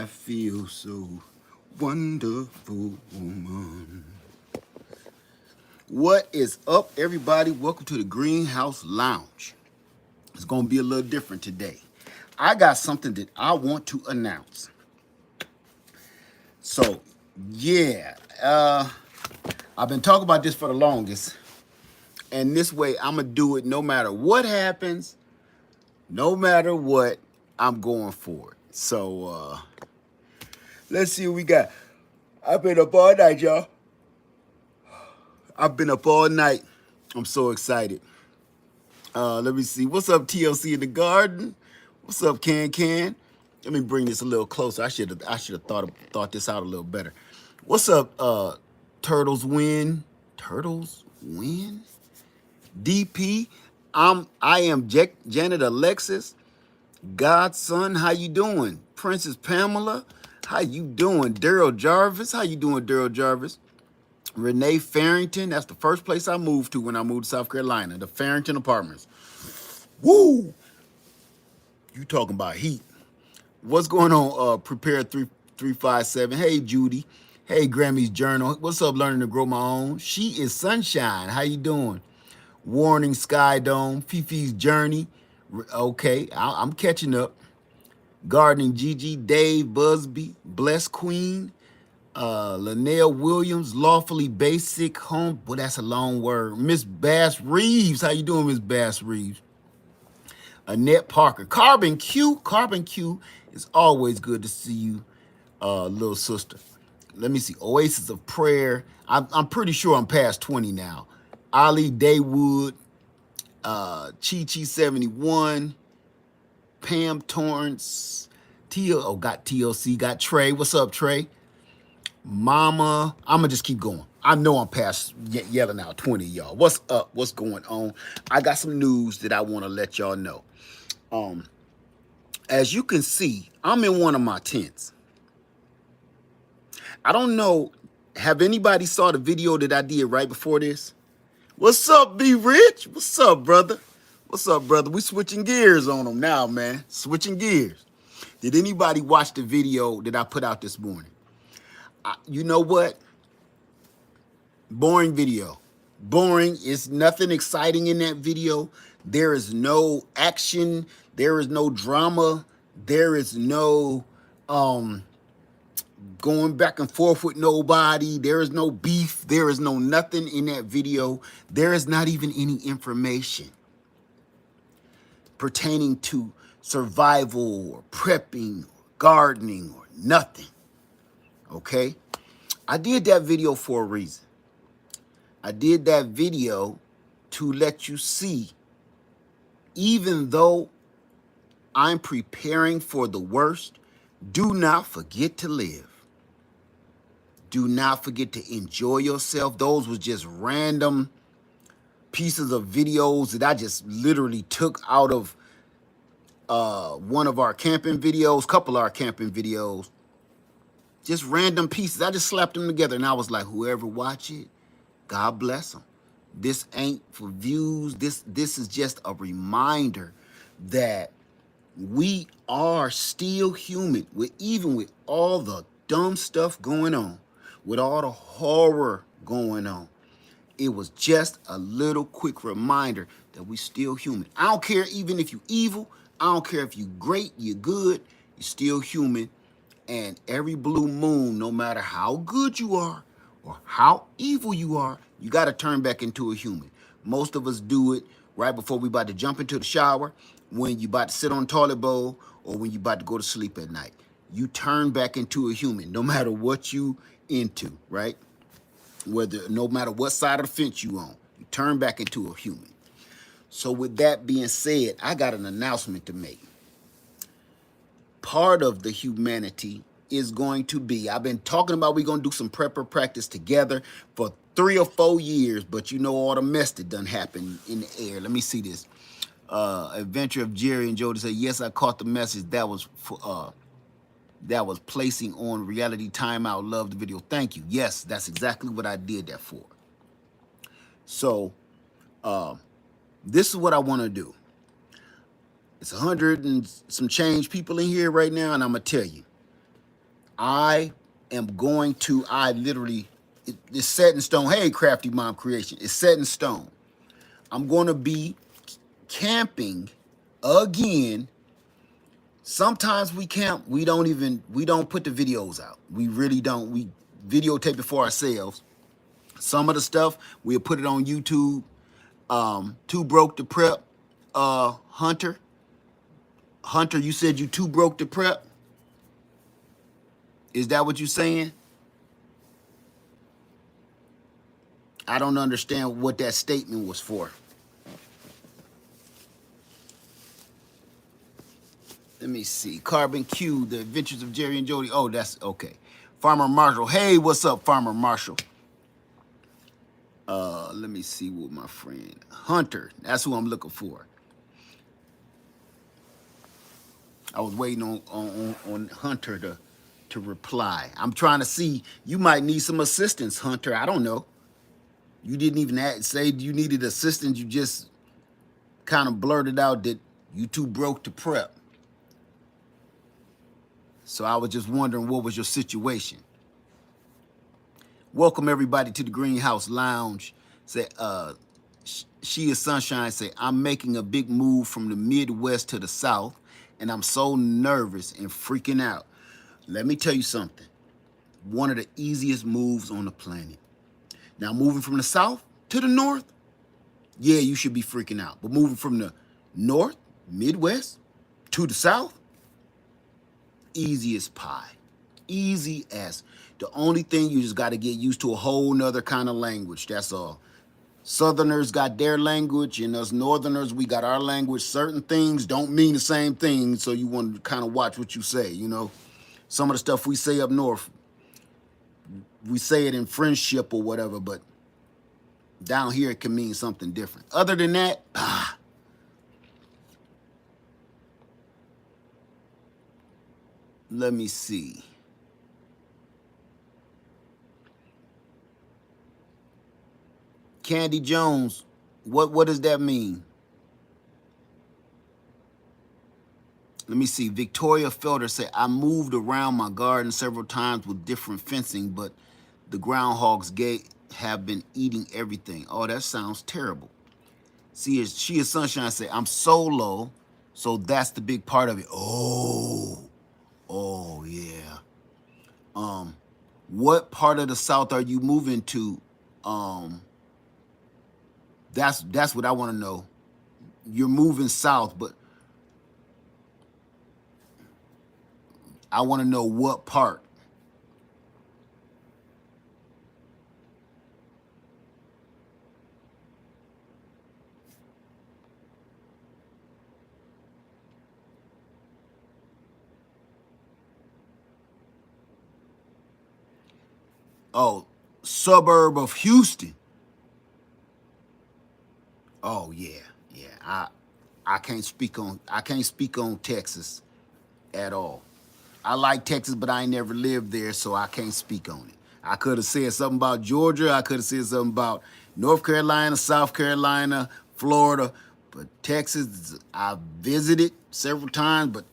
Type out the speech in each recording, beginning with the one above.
I feel so wonderful, woman. What is up, everybody? Welcome to the Greenhouse Lounge. It's going to be a little different today. I got something that I want to announce. So, yeah, I've been talking about this for the longest. And this way, I'm going to do it no matter what happens, no matter what, I'm going for it. So, let's see what we got. I've been up all night, y'all. I've been up all night. I'm so excited. Let me see. What's up, TLC in the garden? What's up, Can? Let me bring this a little closer. I should have thought this out a little better. What's up, Turtles Win? Turtles Win? DP. I am Janet Alexis. Godson, how you doing? Princess Pamela, how you doing? Daryl Jarvis, how you doing, Daryl Jarvis? Renee Farrington, that's the first place I moved to when I moved to South Carolina, the Farrington Apartments. Woo! You talking about heat. What's going on, Prepare 357? Hey, Judy. Hey, Grammy's Journal. What's up, Learning to Grow My Own? She is Sunshine. How you doing? Warning Sky Dome. Fifi's Journey. Okay, I'm catching up. Gardening Gigi, Dave Busby, Bless Queen, Linnell Williams, Lawfully Basic Home. Well, that's a long word. Miss Bass Reeves. How you doing, Miss Bass Reeves? Annette Parker. Carbon Q is always good to see you, little sister. Let me see. Oasis of Prayer. I'm pretty sure I'm past 20 now. Ali Daywood, Chi Chi 71, Pam Torrance, got TLC, got Trey. What's up, Trey? Mama, I'm gonna just keep going. I know I'm past yelling out 20, y'all. What's up? What's going on? I got some news that I want to let y'all know. As you can see, I'm in one of my tents. I don't know, have anybody saw the video that I did right before this? What's up, B Rich? What's up, brother? What's up, brother? We switching gears on them now, man. Switching gears. Did anybody watch the video that I put out this morning? You know what? Boring video. Boring. It's nothing exciting in that video. There is no action. There is no drama. There is no going back and forth with nobody. There is no beef. There is no nothing in that video. There is not even any information pertaining to survival or prepping or gardening or nothing. Okay? I did that video for a reason. I did that video to let you see, even though I'm preparing for the worst, do not forget to live. Do not forget to enjoy yourself. Those was just random pieces of videos that I just literally took out of one of our camping videos, couple of our camping videos. Just random pieces. I just slapped them together and I was like, whoever watch it, God bless them. This ain't for views. This is just a reminder that we are still human. Even with all the dumb stuff going on, with all the horror going on. It was just a little quick reminder that we still human. I don't care even if you evil. I don't care if you great, you're good. You're still human. And every blue moon, no matter how good you are or how evil you are, you got to turn back into a human. Most of us do it right before we about to jump into the shower, when you about to sit on the toilet bowl, or when you about to go to sleep at night. You turn back into a human, no matter what you into, right? No matter what side of the fence you on, you turn back into a human. So with that being said, I got an announcement to make. Part of the humanity is going to be, I've been talking about we're going to do some prepper practice together for 3 or 4 years, but you know all the mess that done happened in the air. Let me see this. Adventure of Jerry and Jody said, yes, I caught the message. That was placing on reality timeout. Love the video. Thank you. Yes, that's exactly what I did that for. So this is what I want to do. It's 100 and some change people in here right now, and I'm gonna tell you, I am going to, I literally, it's set in stone. Hey, Crafty Mom Creation, it's set in stone. I'm going to be camping again. Sometimes we camp, we don't put the videos out. We really don't. We videotape it for ourselves. Some of the stuff, we'll put it on YouTube. Too broke to prep. Hunter, you said you too broke to prep? Is that what you saying? I don't understand what that statement was for. Let me see. Carbon Q, The Adventures of Jerry and Jody. Oh, that's okay. Farmer Marshall. Hey, what's up, Farmer Marshall? Let me see what my friend Hunter. That's who I'm looking for. I was waiting on Hunter to reply. I'm trying to see. You might need some assistance, Hunter. I don't know. You didn't even say you needed assistance. You just kind of blurted out that you too broke to prep. So I was just wondering what was your situation. Welcome everybody to the Greenhouse Lounge. Say, She is Sunshine. Say, I'm making a big move from the Midwest to the South, and I'm so nervous and freaking out. Let me tell you something. One of the easiest moves on the planet. Now, moving from the South to the North, yeah, you should be freaking out. But moving from the North, Midwest, to the South, easy as pie. Easy as. The only thing, you just got to get used to a whole nother kind of language. That's all. Southerners got their language, and us Northerners, we got our language. Certain things don't mean the same thing, so you want to kind of watch what you say, you know. Some of the stuff we say up north, we say it in friendship or whatever, but down here it can mean something different. Other than that, let me see. Candy Jones, what does that mean? Let me see. Victoria Felder said, I moved around my garden several times with different fencing, but the groundhogs have been eating everything. Oh, that sounds terrible. See, She is Sunshine said, I'm solo, so that's the big part of it. Oh yeah. What part of the South are you moving to? That's what I want to know. You're moving south, but I want to know what part. Oh, suburb of Houston. Oh yeah. I can't speak on Texas at all. I like Texas, but I ain't never lived there, so I can't speak on it. I could have said something about Georgia. I could have said something about North Carolina, South Carolina, Florida, but Texas, I visited several times, but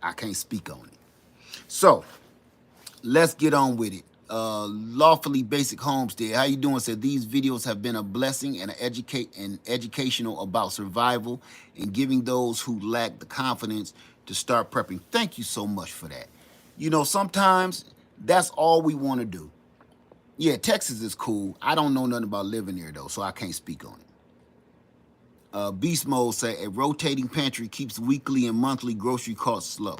I can't speak on it. So let's get on with it. Lawfully Basic Homestead, how you doing? Said these videos have been a blessing and educational about survival and giving those who lack the confidence to start prepping. Thank you so much for that. You know, sometimes that's all we want to do. Yeah, Texas is cool. I don't know nothing about living there though, so I can't speak on it. Beast Mode say a rotating pantry keeps weekly and monthly grocery costs low.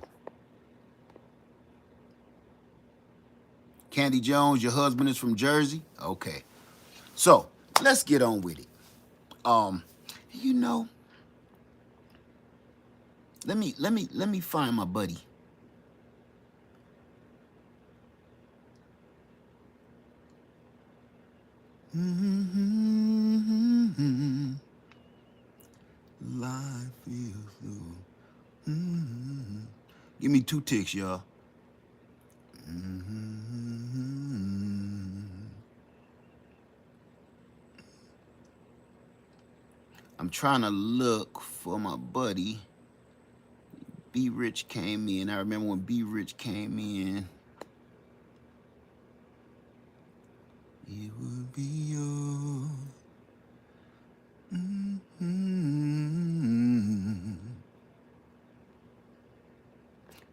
Candy Jones, your husband is from Jersey? Okay. So let's get on with it. You know, let me find my buddy. Life is through. Give me 2 ticks, y'all. I'm trying to look for my buddy. B Rich came in. I remember when B Rich came in. It would be yours. Mm-hmm.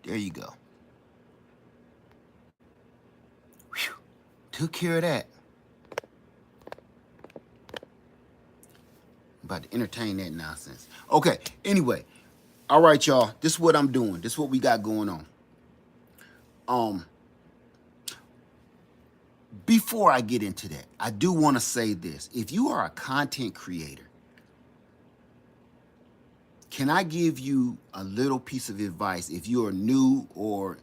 There you go. Whew. Took care of that. I'm about to entertain that nonsense. Okay, anyway. All right, y'all. This is what I'm doing. This is what we got going on. Before I get into that, I do want to say this. If you are a content creator, can I give you a little piece of advice? If you are new or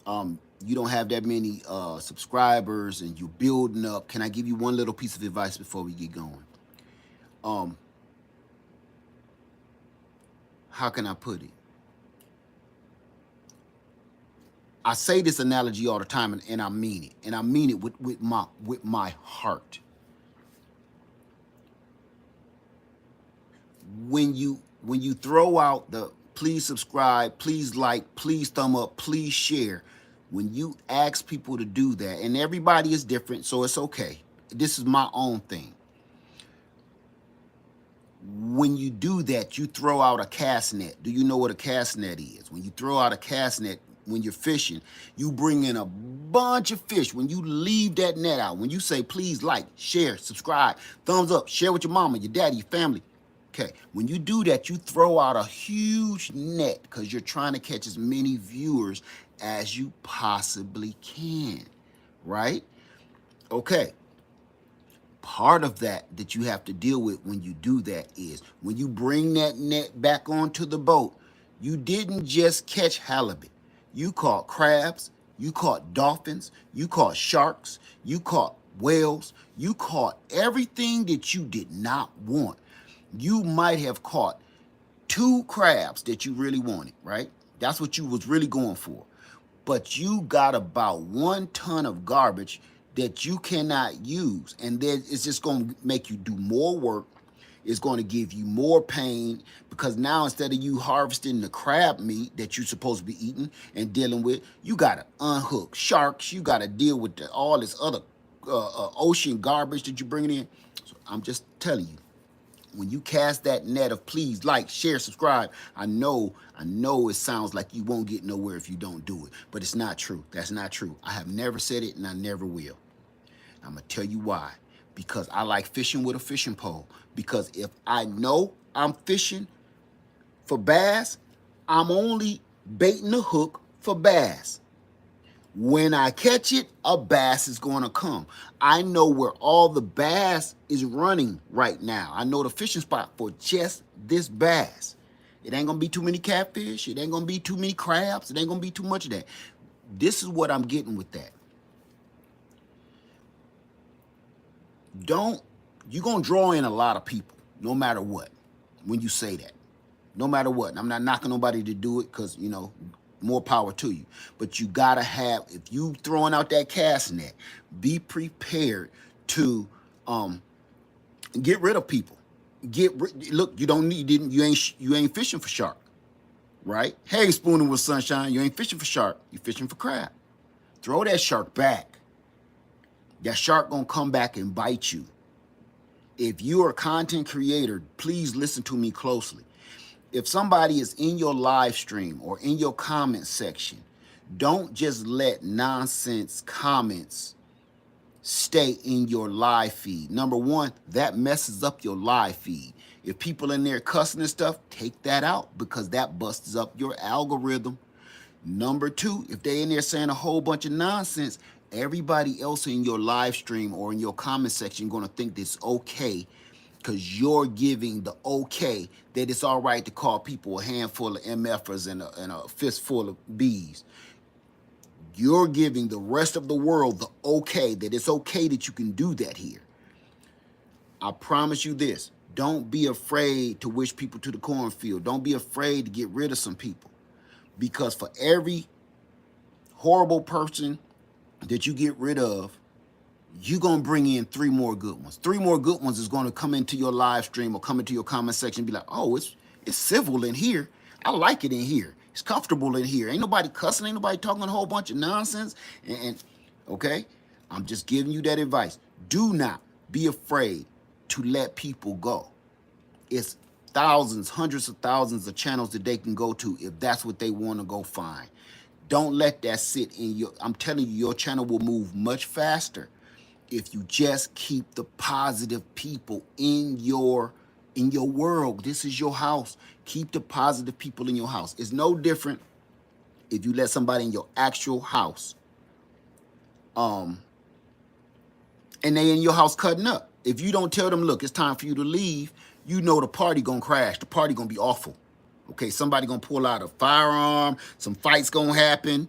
you don't have that many subscribers and you're building up, can I give you one little piece of advice before we get going? How can I put it? I say this analogy all the time, and I mean it, and I mean it with my heart. When you throw out the please subscribe, please like, please thumb up, please share, when you ask people to do that, and everybody is different, so it's okay. This is my own thing. When you do that, you throw out a cast net. Do you know what a cast net is? When you throw out a cast net, when you're fishing, you bring in a bunch of fish. When you leave that net out, when you say, please like, share, subscribe, thumbs up, share with your mama, your daddy, your family. Okay, when you do that, you throw out a huge net because you're trying to catch as many viewers as you possibly can, right? Okay. Part of that you have to deal with when you do that is when you bring that net back onto the boat, you didn't just catch halibut. You caught crabs, you caught dolphins, you caught sharks, you caught whales, you caught everything that you did not want. You might have caught 2 crabs that you really wanted, right? That's what you was really going for. But you got about 1 ton of garbage that you cannot use. And then it's just going to make you do more work. It's going to give you more pain because now instead of you harvesting the crab meat that you're supposed to be eating and dealing with, you got to unhook sharks. You got to deal with all this other ocean garbage that you're bringing in. So I'm just telling you, when you cast that net of please like, share, subscribe, I know it sounds like you won't get nowhere if you don't do it, but it's not true. That's not true. I have never said it and I never will. I'm gonna tell you why. Because I like fishing with a fishing pole. Because if I know I'm fishing for bass, I'm only baiting the hook for bass. When I catch it, a bass is going to come. I know where all the bass is running right now. I know the fishing spot for just this bass. It ain't going to be too many catfish. It ain't going to be too many crabs. It ain't going to be too much of that. This is what I'm getting with that. You're going to draw in a lot of people, no matter what, when you say that. No matter what. I'm not knocking nobody to do it because, more power to you. But you gotta have, if you throwing out that cast net, be prepared to get rid of people. Look, you ain't fishing for shark, right? Hey, spooning with sunshine, you ain't fishing for shark, you fishing for crab. Throw that shark back. That shark gonna come back and bite you. If you're a content creator, please listen to me closely. If somebody is in your live stream or in your comment section, don't just let nonsense comments stay in your live feed. Number one, that messes up your live feed. If people in there cussing and stuff, take that out because that busts up your algorithm. Number two, if they in there saying a whole bunch of nonsense, everybody else in your live stream or in your comment section going to think this okay because you're giving the okay that it's all right to call people a handful of MFers and a fistful of Bs. You're giving the rest of the world the okay that it's okay that you can do that here. I promise you this. Don't be afraid to wish people to the cornfield. Don't be afraid to get rid of some people. Because for every horrible person that you get rid of, you're going to bring in 3 more good ones. 3 more good ones is going to come into your live stream or come into your comment section and be like, oh, it's civil in here. I like it in here. It's comfortable in here. Ain't nobody cussing. Ain't nobody talking a whole bunch of nonsense. And okay? I'm just giving you that advice. Do not be afraid to let people go. It's thousands, hundreds of thousands of channels that they can go to if that's what they want to go find. Don't let that sit in your, I'm telling you, your channel will move much faster if you just keep the positive people in your world. This is your house. Keep the positive people in your house. It's no different if you let somebody in your actual house, and they in your house cutting up. If you don't tell them, look, it's time for you to leave, you know the party gonna crash. The party gonna be awful. Okay, somebody gonna pull out a firearm, some fights gonna happen.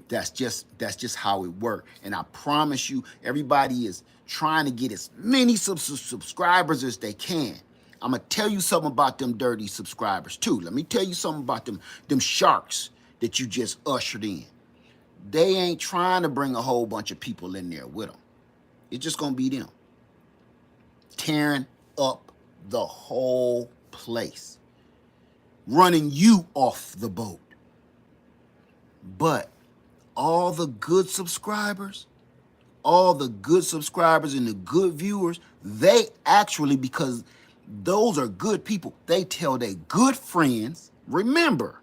That's just how it works. And I promise you, everybody is trying to get as many subscribers as they can. I'm gonna tell you something about them dirty subscribers too. Let me tell you something about them sharks that you just ushered in. They ain't trying to bring a whole bunch of people in there with them. It's just gonna be them tearing up the whole place, running you off the boat. But all the good subscribers and the good viewers, they actually, because those are good people, they tell their good friends. Remember,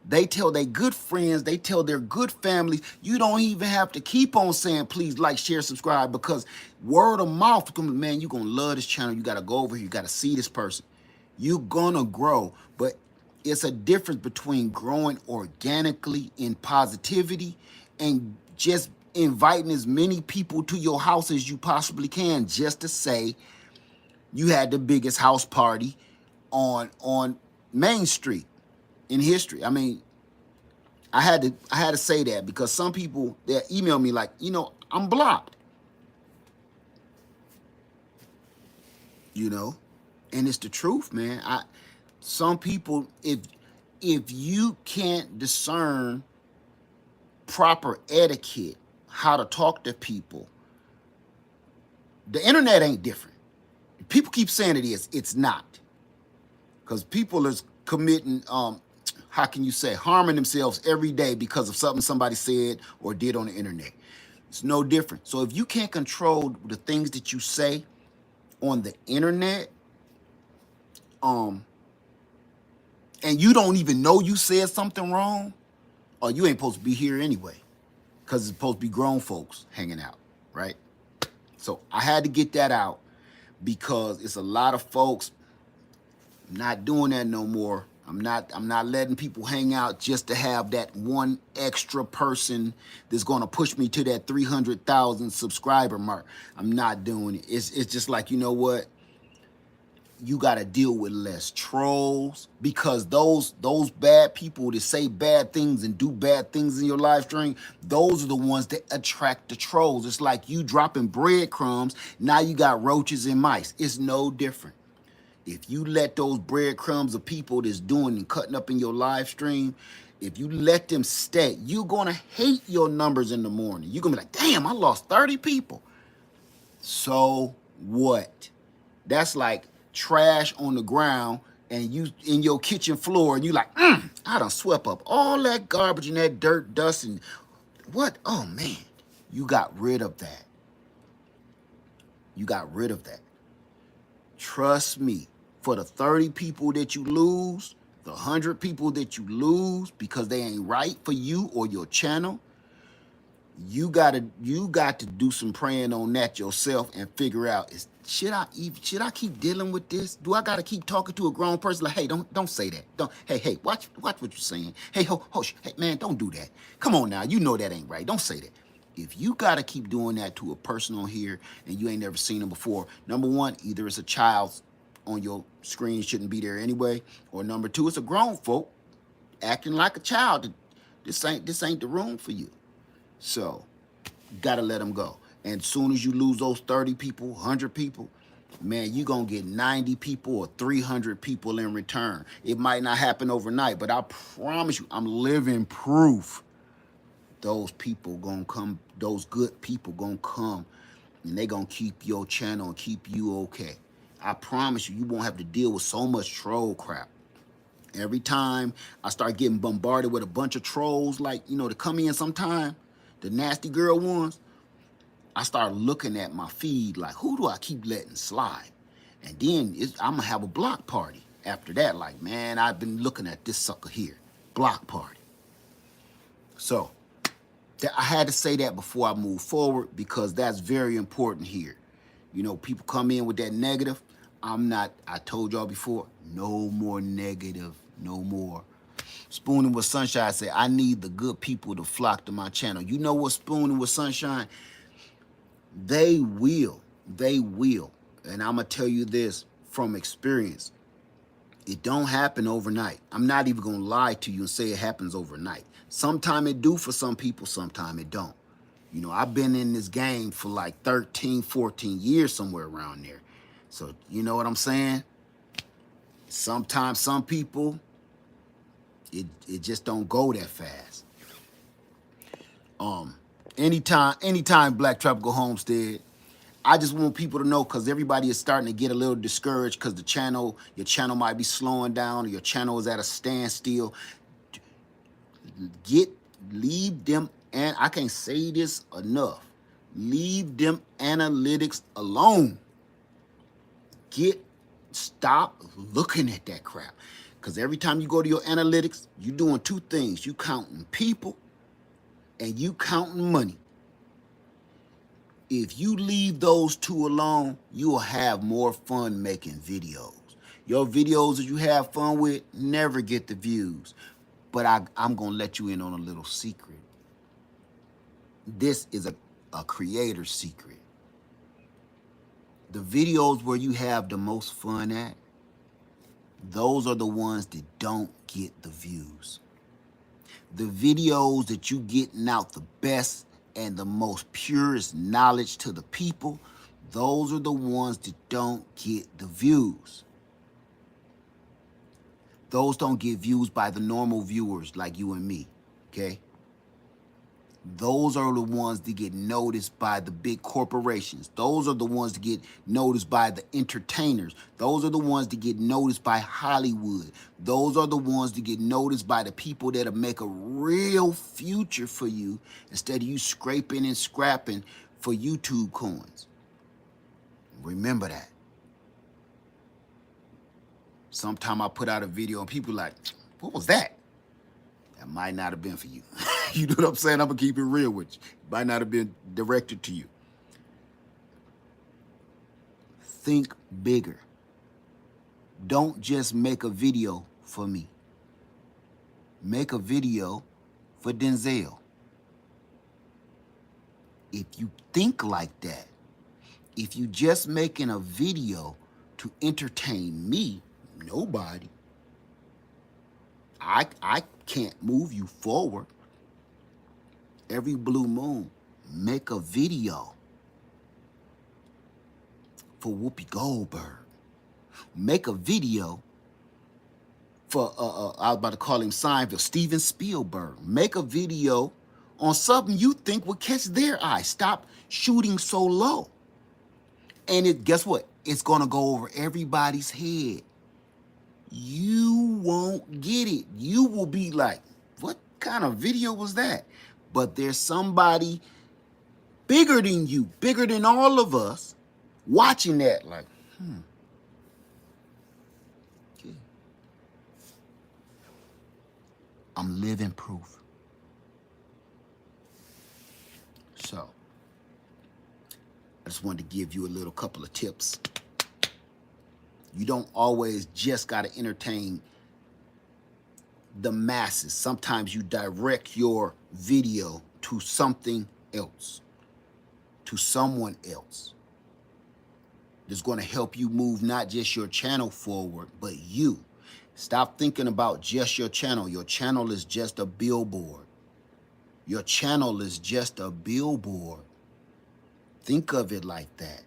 they tell their good friends, they tell their good families. You don't even have to keep on saying, please like, share, subscribe, because word of mouth, man, you're going to love this channel. You got to go over here. You got to see this person. You're going to grow. But it's a difference between growing organically in positivity and just inviting as many people to your house as you possibly can, just to say you had the biggest house party on Main Street in history. I mean, I had to say that because some people, they email me like, I'm blocked. And it's the truth, man. Some people, if you can't discern proper etiquette, how to talk to people, the internet ain't different. People keep saying it is. It's not. Because people are committing, how can you say, harming themselves every day because of something somebody said or did on the internet. It's no different. So if you can't control the things that you say on the internet, and you don't even know you said something wrong, or you ain't supposed to be here anyway, because it's supposed to be grown folks hanging out, right? So I had to get that out because it's a lot of folks not doing that no more. I'm not letting people hang out just to have that one extra person that's going to push me to that 300,000 subscriber mark. I'm not doing it. It's just like, you know what? You got to deal with less trolls, because those bad people that say bad things and do bad things in your live stream, those are the ones that attract the trolls. It's like you dropping breadcrumbs. Now you got roaches and mice. It's no different. If you let those breadcrumbs of people that's doing and cutting up in your live stream, if you let them stay, you're going to hate your numbers in the morning. You're going to be like, damn, I lost 30 people. So what? That's like trash on the ground and you in your kitchen floor and you like, I done swept up all that garbage and that dirt, dust, and what? Oh, man, you got rid of that. You got rid of that. Trust me. For the 30 people that you lose, the 100 people that you lose because they ain't right for you or your channel, you got to do some praying on that yourself and figure out, should I keep dealing with this? Do I got to keep talking to a grown person like, hey, don't say that. Hey, watch what you're saying. Hey, hey, man, don't do that. Come on now, you know that ain't right. Don't say that. If you got to keep doing that to a person on here and you ain't never seen them before, number one, either it's a child's on your screen, shouldn't be there anyway, or number two, it's a grown folk acting like a child. This ain't the room for you. So you gotta let them go. And as soon as you lose those 30 people, 100 people, man, you're gonna get 90 people or 300 people in return. It might not happen overnight, but I promise you, I'm living proof. Those people gonna come, those good people gonna come, and they gonna keep your channel and keep you okay. I promise you, you won't have to deal with so much troll crap. Every time I start getting bombarded with a bunch of trolls, like, to come in sometime, the nasty girl ones, I started looking at my feed like, who do I keep letting slide? And then I'm going to have a block party after that. Like, man, I've been looking at this sucker here. Block party. So I had to say that before I move forward because that's very important here. You know, people come in with that negative. I told y'all before, no more negative, no more. Spooning with Sunshine said, I need the good people to flock to my channel. You know what, Spooning with Sunshine? They will. They will. And I'm going to tell you this from experience. It don't happen overnight. I'm not even going to lie to you and say it happens overnight. Sometime it do for some people, sometime it don't. You know, I've been in this game for like 13, 14 years, somewhere around there. So, you know what I'm saying? Sometimes some people, it just don't go that fast. Anytime Black Tropical Homestead, I just want people to know, because everybody is starting to get a little discouraged because your channel might be slowing down, or your channel is at a standstill. Leave them, and I can't say this enough, leave them analytics alone. Stop looking at that crap. Because every time you go to your analytics, you're doing two things. You counting people and you counting money. If you leave those two alone, you will have more fun making videos. Your videos that you have fun with never get the views. But I'm going to let you in on a little secret. This is a creator's secret. The videos where you have the most fun at, those are the ones that don't get the views. The videos that you getting out the best and the most purest knowledge to the people, those are the ones that don't get the views. Those don't get views by the normal viewers like you and me, okay? Those are the ones that get noticed by the big corporations. Those are the ones that get noticed by the entertainers. Those are the ones that get noticed by Hollywood. Those are the ones that get noticed by the people that'll make a real future for you instead of you scraping and scrapping for YouTube coins. Remember that. Sometime I put out a video and people like, what was that? That might not have been for you. You know what I'm saying? I'm going to keep it real with you. Might not have been directed to you. Think bigger. Don't just make a video for me. Make a video for Denzel. If you think like that, if you just making a video to entertain me, nobody, I can't move you forward. Every blue moon, make a video for Whoopi Goldberg. Make a video for, I was about to call him Seinfeld, Steven Spielberg. Make a video on something you think would catch their eye. Stop shooting so low. And guess what? It's going to go over everybody's head. You won't get it. You will be like, what kind of video was that? But there's somebody bigger than you, bigger than all of us, watching that like, okay. I'm living proof. So, I just wanted to give you a little couple of tips. You don't always just got to entertain the masses. Sometimes you direct your video to something else, to someone else. That's going to help you move not just your channel forward, but you. Stop thinking about just your channel. Your channel is just a billboard. Your channel is just a billboard. Think of it like that.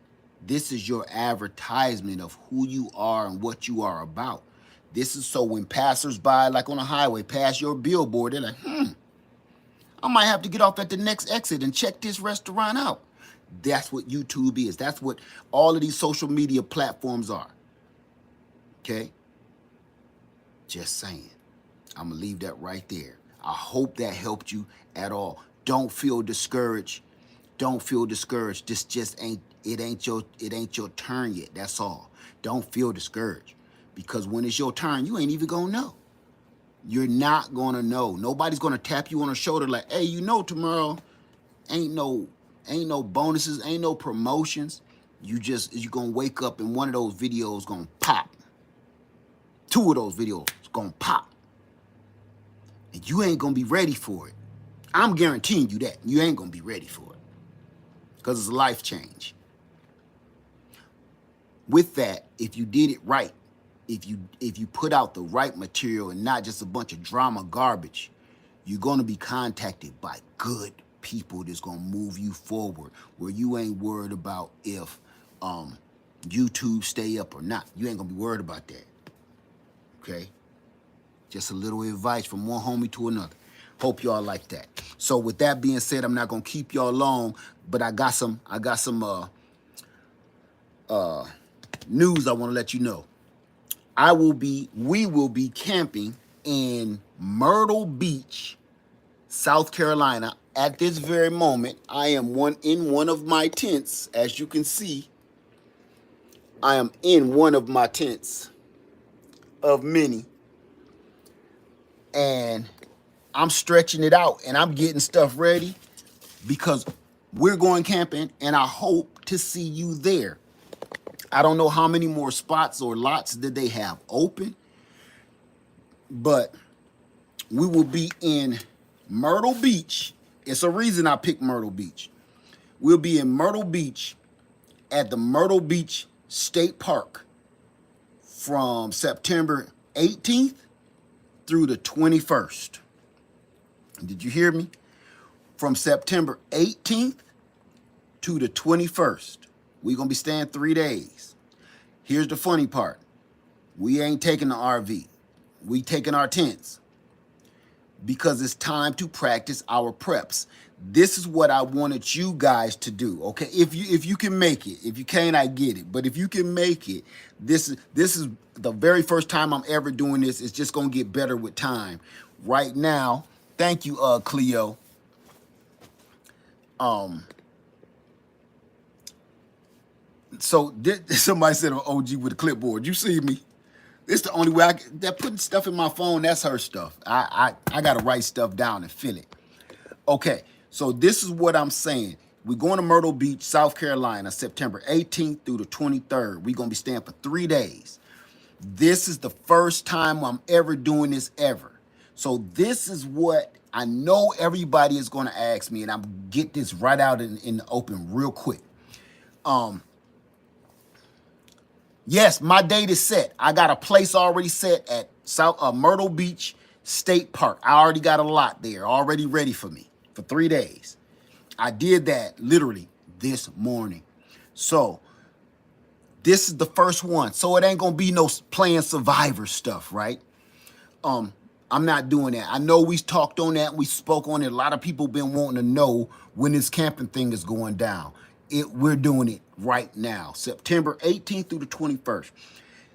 This is your advertisement of who you are and what you are about. This is so when passersby, like on a highway, pass your billboard, they're like, I might have to get off at the next exit and check this restaurant out. That's what YouTube is. That's what all of these social media platforms are. Okay? Just saying. I'm going to leave that right there. I hope that helped you at all. Don't feel discouraged. Don't feel discouraged. This just ain't your turn yet. That's all. Don't feel discouraged. Because when it's your turn, you ain't even gonna know. You're not gonna know. Nobody's gonna tap you on the shoulder like, hey, tomorrow ain't no bonuses, ain't no promotions. You gonna wake up and one of those videos gonna pop. Two of those videos gonna pop. And you ain't gonna be ready for it. I'm guaranteeing you that. You ain't gonna be ready for it. Because it's a life change. With that, if you did it right, if you put out the right material and not just a bunch of drama garbage, you're gonna be contacted by good people that's gonna move you forward, where you ain't worried about if YouTube stay up or not. You ain't gonna be worried about that. Okay? Just a little advice from one homie to another. Hope y'all like that. So with that being said, I'm not gonna keep y'all long, but I got some news I want to let you know. We will be camping in Myrtle Beach, South Carolina. At this very moment, I am in one of my tents. As you can see, I am in one of my tents of many. And I'm stretching it out and I'm getting stuff ready because we're going camping and I hope to see you there. I don't know how many more spots or lots that they have open, but we will be in Myrtle Beach. It's a reason I picked Myrtle Beach. We'll be in Myrtle Beach at the Myrtle Beach State Park from September 18th through the 21st. Did you hear me? From September 18th to the 21st. We're going to be staying 3 days. Here's the funny part. We ain't taking the RV. We taking our tents because it's time to practice our preps. This is what I wanted you guys to do, okay? If you can make it. If you can't, I get it. But if you can make it, this is the very first time I'm ever doing this. It's just going to get better with time. Right now, thank you, Cleo. So somebody said an OG with a clipboard. You see me? It's the only way that putting stuff in my phone, that's her stuff. I gotta write stuff down and feel it. Okay, so this is what I'm saying. We're going to Myrtle Beach, South Carolina, September 18th through the 23rd. We're gonna be staying for 3 days. This is the first time I'm ever doing this ever. So this is what I know everybody is gonna ask me, and I'm get this right out in the open real quick. Yes, my date is set. I got a place already set at Myrtle Beach State Park. I already got a lot there, already ready for me for 3 days. I did that literally this morning. So this is the first one. So it ain't gonna be no playing Survivor stuff, right? I'm not doing that. I know we talked on that. We spoke on it. A lot of people been wanting to know when this camping thing is going down. We're doing it right now, September 18th through the 21st.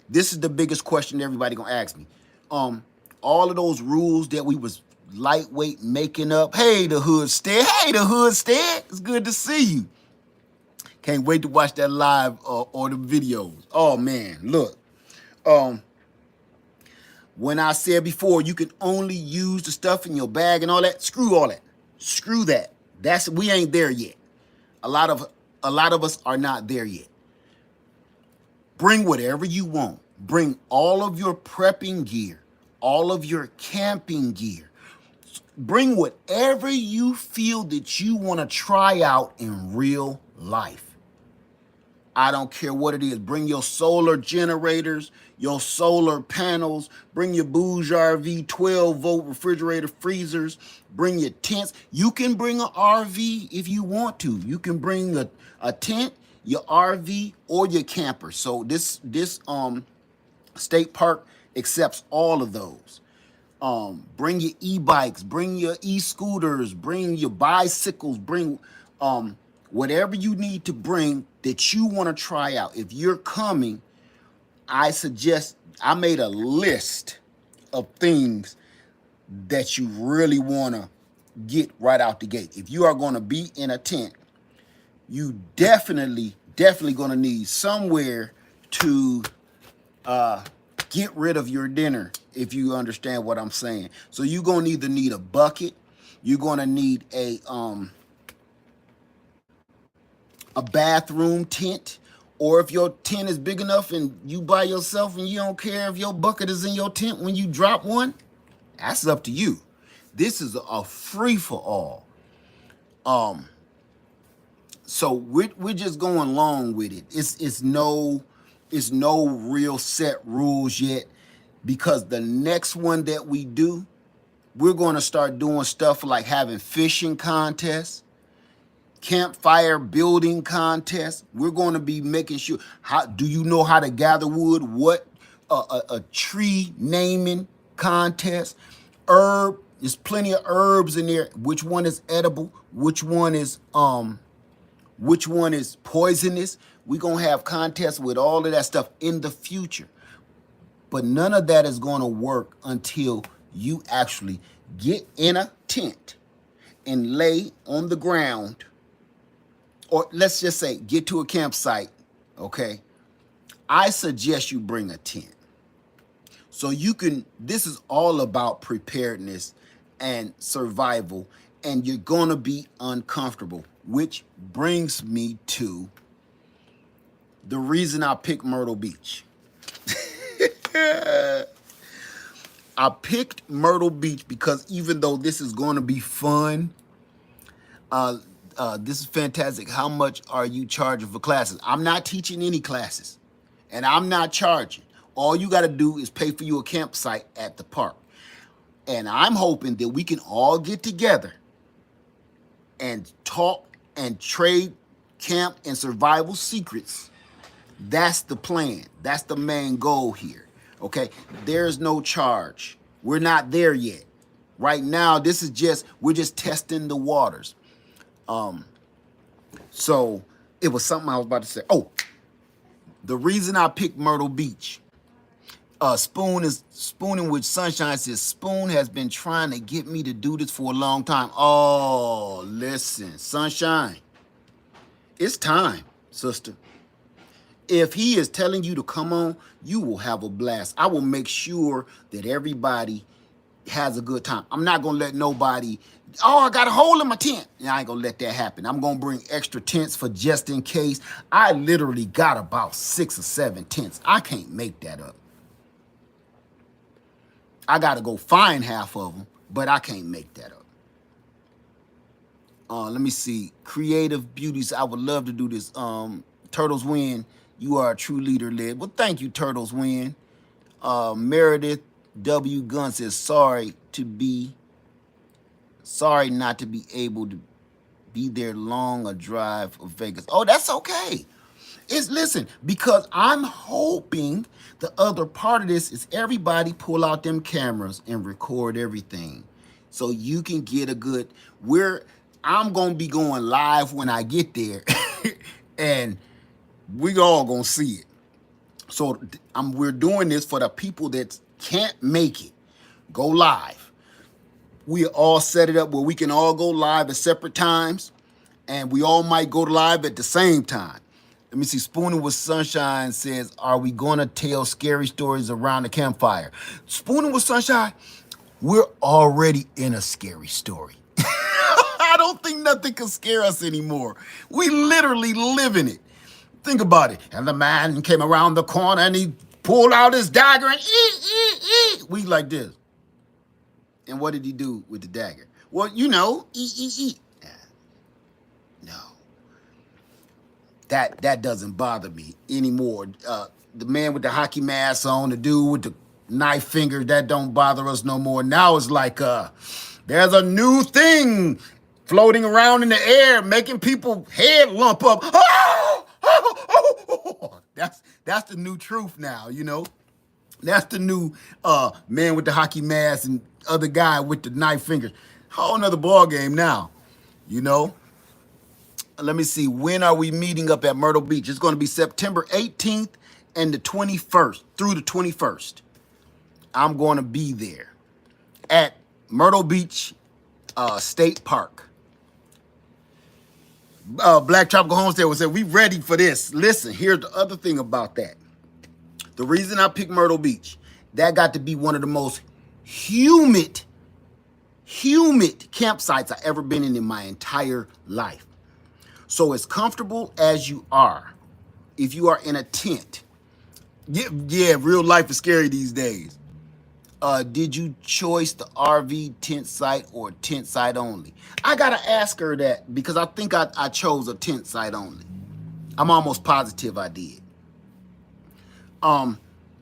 This is the biggest question everybody gonna ask me. All of those rules that we was lightweight making up. Hey, the hood stead. Hey, the hood stead. It's good to see you. Can't wait to watch that live or the videos. Oh man, look. When I said before, you can only use the stuff in your bag and all that. Screw all that. Screw that. We ain't there yet. A lot of us are not there yet. Bring whatever you want. Bring all of your prepping gear, all of your camping gear. Bring whatever you feel that you want to try out in real life. I don't care what it is. Bring your solar generators, your solar panels. Bring your Bouge RV 12-volt refrigerator freezers. Bring your tents. You can bring an RV if you want to. You can bring a tent, your RV, or your camper. So this state park accepts all of those. Bring your e-bikes. Bring your e-scooters. Bring your bicycles. Bring whatever you need to bring that you want to try out. If you're coming, I made a list of things that you really want to get right out the gate. If you are going to be in a tent, you definitely going to need somewhere to get rid of your dinner, if you understand what I'm saying. So you're going to either need a bucket, you're going to need a bathroom tent, or if your tent is big enough and you by yourself and you don't care if your bucket is in your tent when you drop one, that's up to you. This is a free for all. So we're just going along with it. It's no real set rules yet, because the next one that we do, we're going to start doing stuff like having fishing contests, campfire building contests. We're going to be making sure, how do you know how to gather wood? What a tree naming contest. There's plenty of herbs in there. Which one is edible? Which one is poisonous? We're going to have contests with all of that stuff in the future. But none of that is going to work until you actually get in a tent and lay on the ground, or let's just say get to a campsite, okay? I suggest you bring a tent. So you can, this is all about preparedness and survival, and you're going to be uncomfortable, which brings me to the reason I picked Myrtle Beach. I picked Myrtle Beach because even though this is going to be fun, this is fantastic. How much are you charging for classes? I'm not teaching any classes, and I'm not charging. All you got to do is pay for you a campsite at the park. And I'm hoping that we can all get together and talk and trade camp and survival secrets. That's the plan. That's the main goal here. Okay, there's no charge. We're not there yet. Right now, we're just testing the waters. So it was something I was about to say. Oh, the reason I picked Myrtle Beach. Spooning with Sunshine says, Spoon has been trying to get me to do this for a long time. Oh, listen, Sunshine, it's time, sister. If he is telling you to come on, you will have a blast. I will make sure that everybody has a good time. I'm not going to let nobody, I got a hole in my tent. I ain't going to let that happen. I'm going to bring extra tents for just in case. I literally got about 6 or 7 tents. I can't make that up. I got to go find half of them, but I can't make that up. Let me see. Creative Beauties. I would love to do this. Turtles Win. You are a true leader, Led. Well, thank you, Turtles Win. Meredith W. Gunn says, sorry not to be able to be there long a drive of Vegas. Oh, that's okay. Listen, because I'm hoping the other part of this is everybody pull out them cameras and record everything, so you can get a good. I'm gonna be going live when I get there, and we all gonna see it. So we're doing this for the people that can't make it. Go live. We all set it up where we can all go live at separate times, and we all might go live at the same time. Let me see. Spooning with Sunshine says, are we going to tell scary stories around the campfire? Spooning with Sunshine, we're already in a scary story. I don't think nothing can scare us anymore. We literally live in it. Think about it. And the man came around the corner and he pulled out his dagger and we like this. And what did he do with the dagger? Well, No. That doesn't bother me anymore. The man with the hockey mask on, the dude with the knife finger, that don't bother us no more. Now it's like there's a new thing floating around in the air, making people head lump up. That's the new truth now, That's the new man with the hockey mask and other guy with the knife fingers. Whole nother ball game now, Let me see. When are we meeting up at Myrtle Beach? It's going to be September 18th and the 21st through the 21st. I'm going to be there at Myrtle Beach State Park. Black Tropical Homestead would say, we ready for this. Listen, here's the other thing about that. The reason I picked Myrtle Beach, that got to be one of the most humid campsites I ever been in my entire life. So as comfortable as you are, if you are in a tent, yeah, real life is scary these days. Did you choose the RV tent site or tent site only? I gotta ask her that because I think I chose a tent site only. I'm almost positive I did.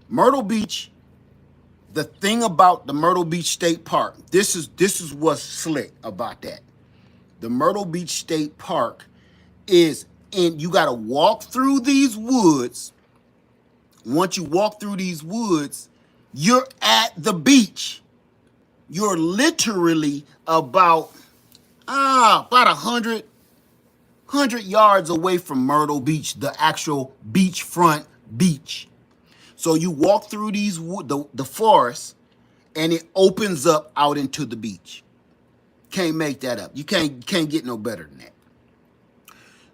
Myrtle Beach, the thing about the Myrtle Beach State Park, this is what's slick about that. The Myrtle Beach State Park is you gotta walk through these woods. Once you walk through these woods, you're at the beach. You're literally about 100 yards away from Myrtle Beach, the actual beachfront beach. So you walk through these the forest, and it opens up out into the beach. Can't make that up. You can't get no better than that.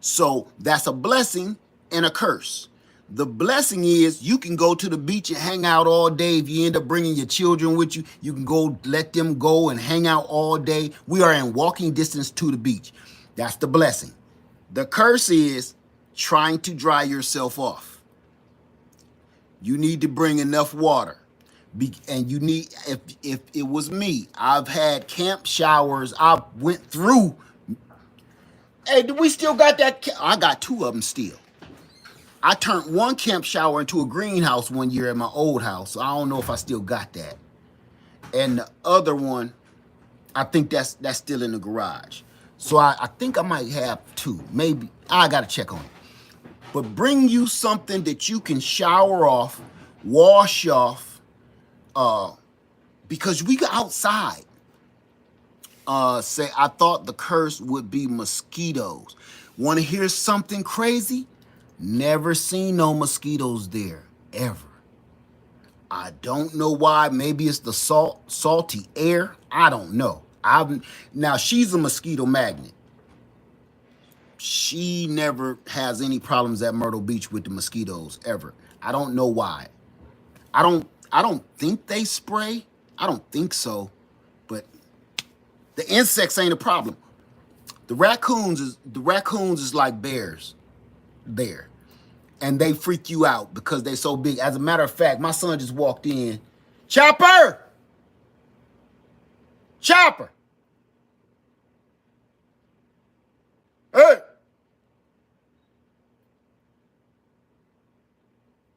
So that's a blessing and a curse. The blessing is you can go to the beach and hang out all day. If you end up bringing your children with you, you can go let them go and hang out all day. We are in walking distance to the beach. That's the blessing. The curse is trying to dry yourself off. You need to bring enough water. And you need, if it was me, I've had camp showers. I went through. Hey, do we still got that? I got 2 of them still. I turned one camp shower into a greenhouse one year at my old house. So I don't know if I still got that. And the other one, I think that's still in the garage. So I think I might have 2. Maybe. I got to check on it. But bring you something that you can shower off, wash off, because we got outside. Say, I thought the curse would be mosquitoes. Want to hear something crazy? Never seen no mosquitoes there, ever. I don't know why. Maybe it's the salty air. I don't know. Now, she's a mosquito magnet. She never has any problems at Myrtle Beach with the mosquitoes, ever. I don't know why. I don't think they spray. I don't think so. But the insects ain't a problem. The raccoons is like bears there. And they freak you out because they so big. As a matter of fact, my son just walked in. Chopper! Chopper! Hey! What's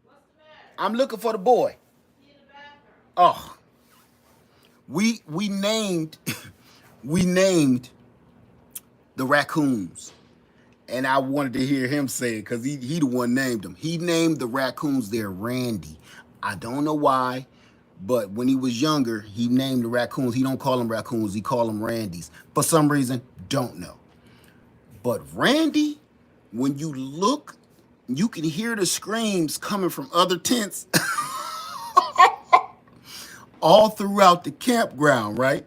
the matter? I'm looking for the boy. He in the bathroom. Oh. We named the raccoons. And I wanted to hear him say it because he the one named them. He named the raccoons there Randy. I don't know why, but when he was younger, he named the raccoons. He don't call them raccoons. He call them Randys. For some reason, don't know. But Randy, when you look, you can hear the screams coming from other tents all throughout the campground, right?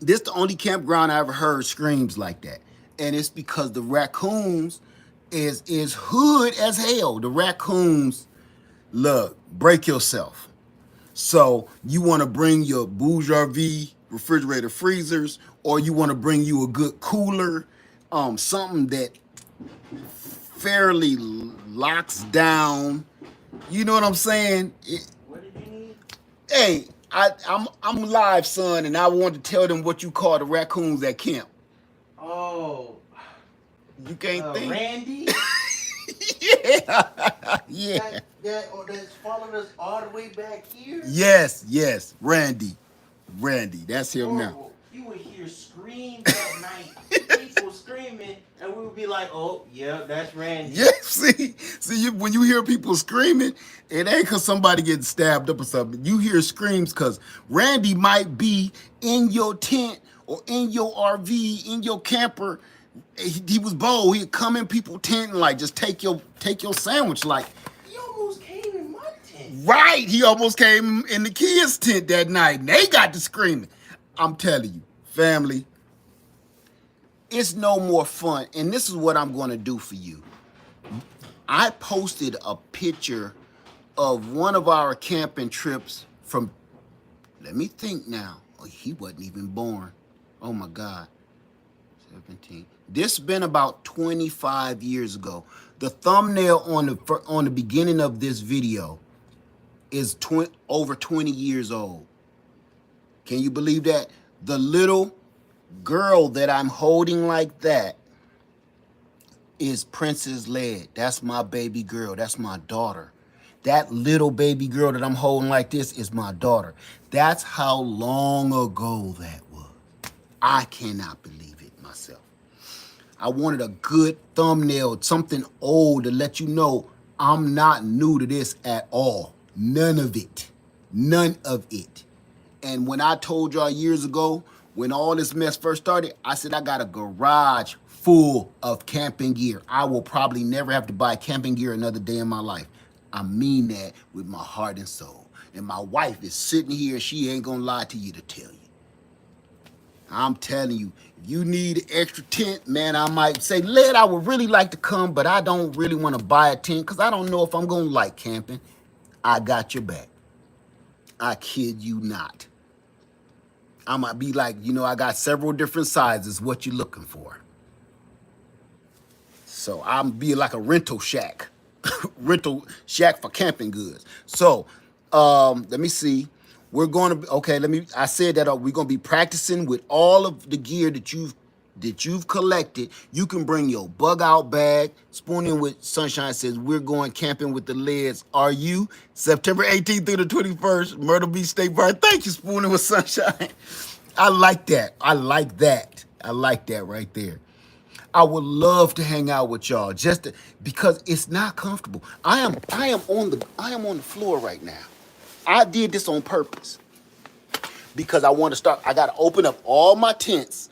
This is the only campground I ever heard screams like that. And it's because the raccoons is hood as hell. The raccoons, look, break yourself. So you want to bring your Bouge refrigerator freezers, or you want to bring you a good cooler, something that fairly locks down. You know what I'm saying? What did you need? Hey, I'm live, son, and I wanted to tell them what you call the raccoons at camp. Oh. You can't think. Randy? Yeah. That's following us all the way back here? Yes, Randy, that's him now. Oh, you would hear screams at night, people screaming, and we would be like, oh, yeah, that's Randy. Yeah, see, when you hear people screaming, it ain't because somebody getting stabbed up or something. You hear screams because Randy might be in your tent or in your RV, in your camper. He was bold. He'd come in people's tent and like just take your sandwich. Like, He almost came in my tent. right, he almost came in the kids' tent that night and they got to screaming. I'm telling you, family, it's no more fun. And this is what I'm going to do for you. I posted a picture of one of our camping trips from, let me think now. Oh, he wasn't even born. Oh my God. 17. This been about 25 years ago. The thumbnail on the beginning of this video is over 20 years old. Can you believe that? The little girl that I'm holding like that is Princess Led. That's my baby girl. That's my daughter. That little baby girl that I'm holding like this is my daughter. That's how long ago that was. I cannot believe it myself. I wanted a good thumbnail, something old to let you know I'm not new to this at all. None of it. None of it. And when I told y'all years ago, when all this mess first started, I said I got a garage full of camping gear. I will probably never have to buy camping gear another day in my life. I mean that with my heart and soul. And my wife is sitting here and she ain't gonna lie to you to tell you. I'm telling you, if you need an extra tent, man, I might say, Led, I would really like to come, but I don't really want to buy a tent because I don't know if I'm going to like camping. I got your back. I kid you not. I might be like, I got several different sizes, what you looking for. So I'm be like a rental shack. Rental shack for camping goods. So let me see. We're going to I said that we're going to be practicing with all of the gear that you've collected. You can bring your bug out bag. Spooning with Sunshine says we're going camping with the Leds. Are you? September 18th through the 21st, Myrtle Beach State Park. Thank you, Spooning with Sunshine. I like that. I like that right there. I would love to hang out with y'all because it's not comfortable. I am on the floor right now. I did this on purpose because I want to start. I got to open up all my tents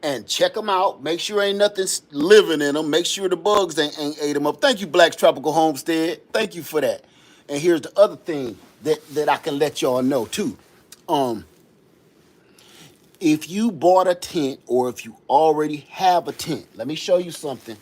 and check them out. Make sure ain't nothing living in them. Make sure the bugs ain't ate them up. Thank you, Black's Tropical Homestead. Thank you for that. And here's the other thing that I can let y'all know too. If you bought a tent or if you already have a tent, let me show you something.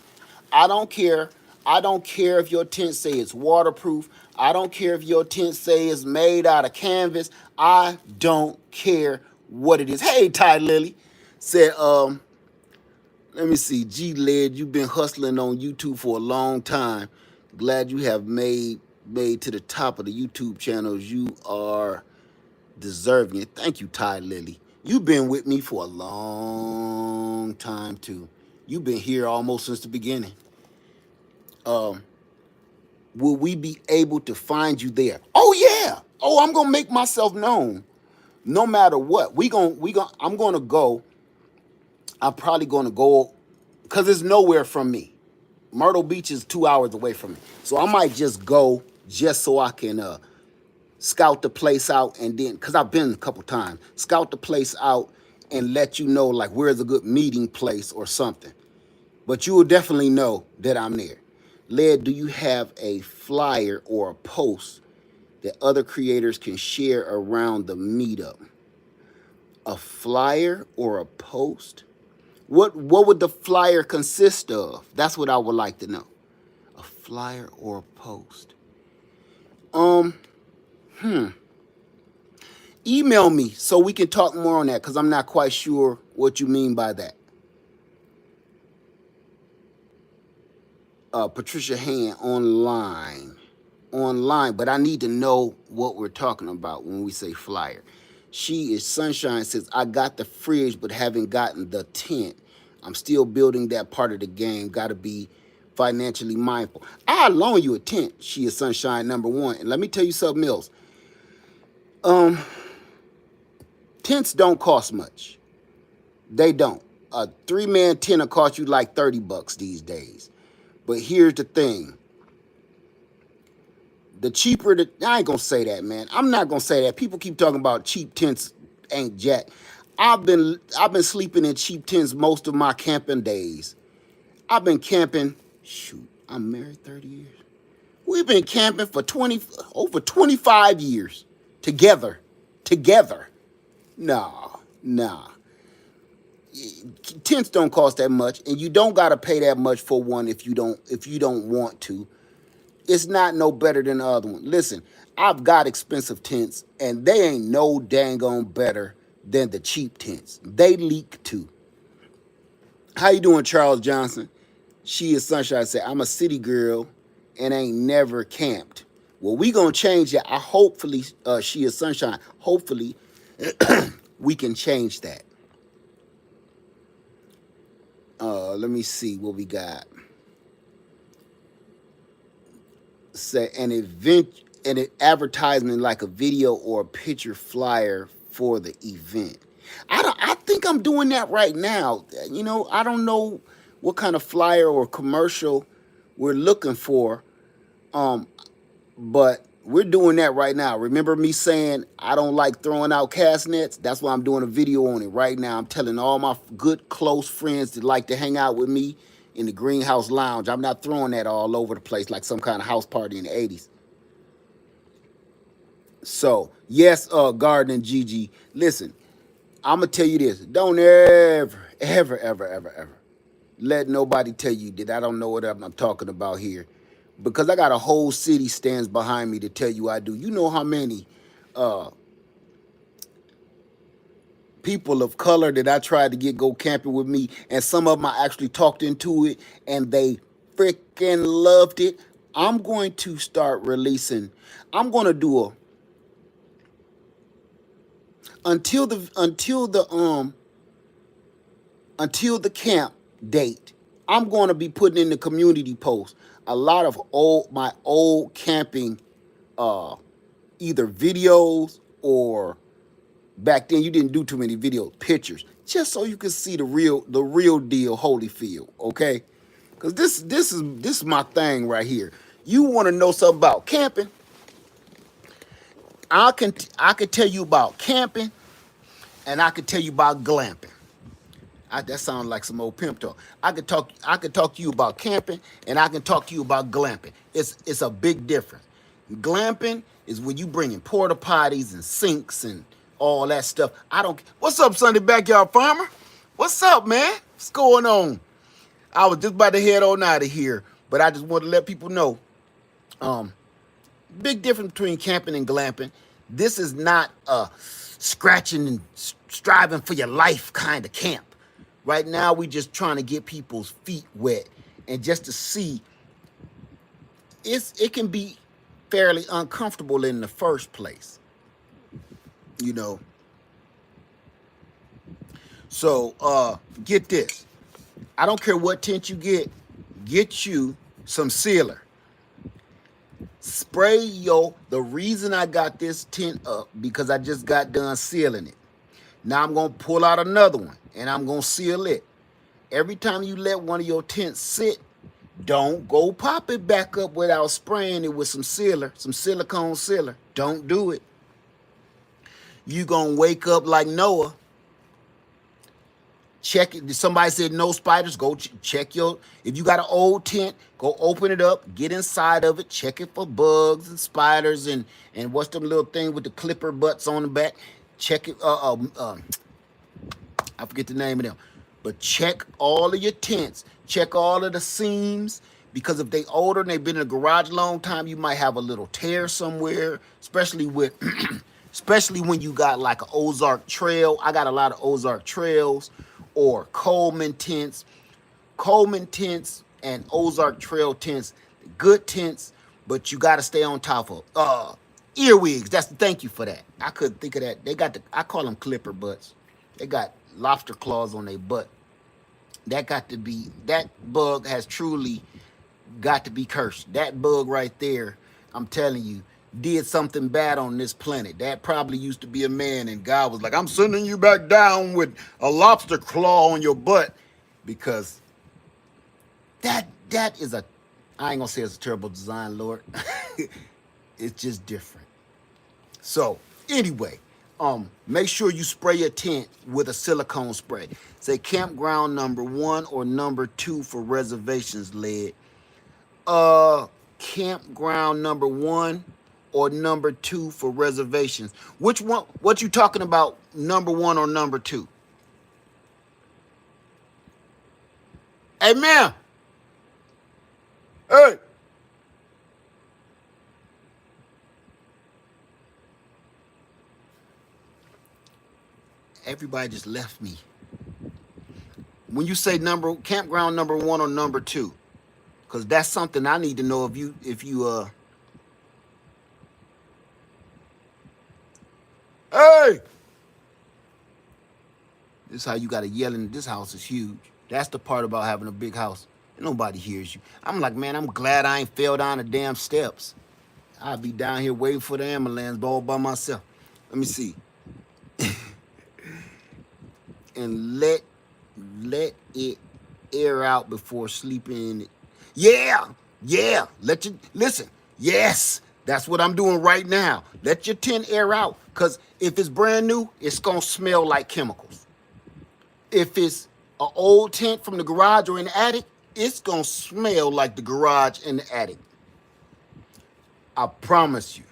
I don't care. I don't care if your tent say it's waterproof. I don't care if your tent say it's made out of canvas. I don't care what it is. Hey, Ty Lily said, let me see. G Led, you've been hustling on YouTube for a long time. Glad you have made to the top of the YouTube channels. You are deserving it. Thank you, Ty Lily. You've been with me for a long time too. You've been here almost since the beginning. Will we be able to find you there? Oh yeah. Oh, I'm gonna make myself known. No matter what, I'm gonna go. I'm probably gonna go because it's nowhere from me. Myrtle Beach is 2 hours away from me, so I might just go just so I can scout the place out, and then because I've been a couple times, scout the place out and let you know like where's a good meeting place or something. But you will definitely know that I'm there. Led, do you have a flyer or a post that other creators can share around the meetup? A flyer or a post? What would the flyer consist of? That's what I would like to know. A flyer or a post? Email me so we can talk more on that because I'm not quite sure what you mean by that. Patricia Hand, online, but I need to know what we're talking about when we say flyer. She is Sunshine says, I got the fridge but haven't gotten the tent. I'm still building that part of the game. Got to be financially mindful. I'll loan you a tent. She is Sunshine #1. And let me tell you something else. Tents don't cost much. They don't. A 3-man tent will cost you like $30 these days. But here's the thing. The cheaper I ain't gonna say that, man. I'm not gonna say that. People keep talking about cheap tents ain't jack. I've been sleeping in cheap tents most of my camping days. I've been camping. Shoot, I'm married 30 years. We've been camping for over 25 years together. Nah. Tents don't cost that much, and you don't gotta pay that much for one if you don't want to. It's not no better than the other one. Listen, I've got expensive tents, and they ain't no dang on better than the cheap tents. They leak too. How you doing, Charles Johnson? She is Sunshine said, I'm a city girl and ain't never camped. Well, we gonna change that. I hopefully, she is Sunshine. Hopefully, we can change that. Let me see what we got. Say an event, an advertisement like a video or a picture flyer for the event. I think I'm doing that right now. I don't know what kind of flyer or commercial we're looking for. Um, but we're doing that right now. Remember me saying I don't like throwing out cast nets? That's why I'm doing a video on it right now. I'm telling all my good close friends that like to hang out with me in the greenhouse lounge. I'm not throwing that all over the place like some kind of house party in the 80s. So yes, Garden and Gigi, listen, I'm gonna tell you this. Don't ever let nobody tell you that I don't know what I'm talking about here, because I got a whole city stands behind me to tell you I do. You know how many uh, people of color that I tried to get go camping with me, and some of them I actually talked into it, and they freaking loved it. I'm going to start releasing. I'm going to do a until the until the until the camp date. I'm going to be putting in the community post a lot of old camping, uh, either videos or back then you didn't do too many video pictures, just so you can see the real deal Holyfield, okay? Because this is my thing right here. You want to know something about camping? I can tell you about camping, and I can tell you about glamping. That sounds like some old pimp talk. I could talk to you about camping, and I can talk to you about glamping. It's a big difference. Glamping is when you bring in porta potties and sinks and all that stuff. I don't. What's up, Sunday Backyard Farmer? What's up, man? What's going on? I was just about to head on out of here, but I just want to let people know. Um, Big difference between camping and glamping. This is not a scratching and striving for your life kind of camp. Right now, we just trying to get people's feet wet, and just to see it can be fairly uncomfortable in the first place, you know. So get this. I don't care what tent you get you some sealer. Spray the reason I got this tent up because I just got done sealing it. Now I'm gonna pull out another one and I'm gonna seal it. Every time you let one of your tents sit, don't go pop it back up without spraying it with some sealer, some silicone sealer. Don't do it. You gonna wake up like Noah. Check it. Somebody said no spiders. Go check your. If you got an old tent, go open it up, get inside of it, check it for bugs and spiders and what's them little thing with the clipper butts on the back. Check it. I forget the name of them, but check all of your tents. Check all of the seams, because if they older and they've been in the garage a long time, you might have a little tear somewhere. Especially with, especially when you got like an Ozark Trail. I got a lot of Ozark Trails or Coleman tents and Ozark Trail tents, good tents, but you got to stay on top of earwigs. Thank you for that. I couldn't think of that. I call them clipper butts. They got lobster claws on their butt. That bug has truly got to be cursed. That bug right there, I'm telling you, did something bad on this planet. That probably used to be a man, and God was like, I'm sending you back down with a lobster claw on your butt, because that is I ain't gonna say it's a terrible design, Lord. It's just different. So anyway, make sure you spray your tent with a silicone spray. Say campground number 1 or number 2 for reservations led. Campground number 1 or number 2 for reservations? Which one? What you talking about? Number 1 or number 2? Hey, man. Hey. Everybody just left me. When you say campground number 1 or number 2, because that's something I need to know. If you hey, this is how you gotta yell in. This house is huge. That's the part about having a big house. Nobody hears you. I'm like, man, I'm glad I ain't fell down the damn steps. I'd be down here waiting for the ambulance all by myself. Let me see. And let it air out before sleeping in it. Yeah. Let you listen. Yes, that's what I'm doing right now. Let your tent air out, because if it's brand new, it's gonna smell like chemicals. If it's an old tent from the garage or in the attic, it's gonna smell like the garage and the attic. I promise you.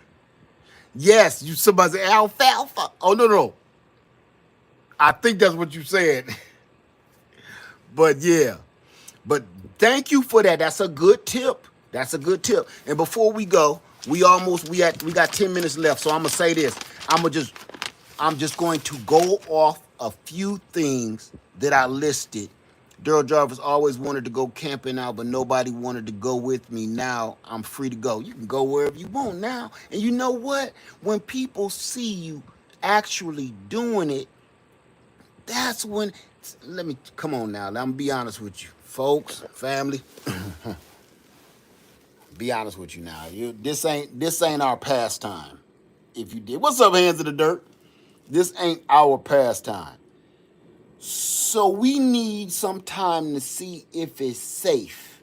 Yes, you somebody say alfalfa. Oh no. I think that's what you said. But yeah. But thank you for that. That's a good tip. And before we go, we got 10 minutes left. So I'm gonna say this. I'm just going to go off a few things that I listed. Daryl Jarvis always wanted to go camping out, but nobody wanted to go with me. Now I'm free to go. You can go wherever you want now. And you know what? When people see you actually doing it, that's when, come on now. Let me be honest with you. Folks, family, be honest with you now. This ain't our pastime. If you did, what's up, hands in the dirt? This ain't our pastime. So we need some time to see if it's safe.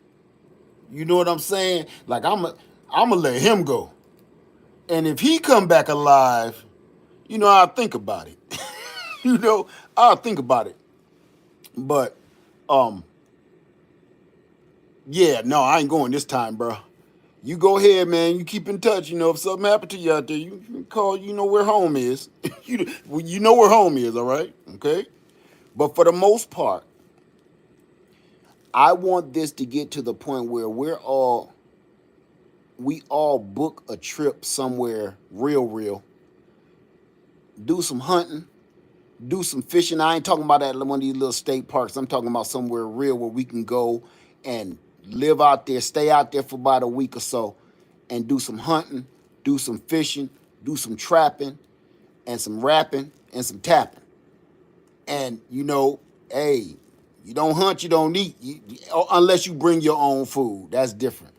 You know what I'm saying? Like I'ma let him go. And if he come back alive, I'll think about it. I'll think about it. But yeah, no, I ain't going this time, bro. You go ahead, man. You keep in touch. If something happened to you out there, you can call. You know where home is. you know where home is, all right? Okay? But for the most part, I want this to get to the point where we all book a trip somewhere real. Do some hunting, do some fishing. I ain't talking about at one of these little state parks. I'm talking about somewhere real where we can go and live out there, stay out there for about a week or so, and do some hunting, do some fishing, do some trapping, and some rapping, and some tapping. And, hey, you don't hunt, you don't eat, unless you bring your own food. That's different.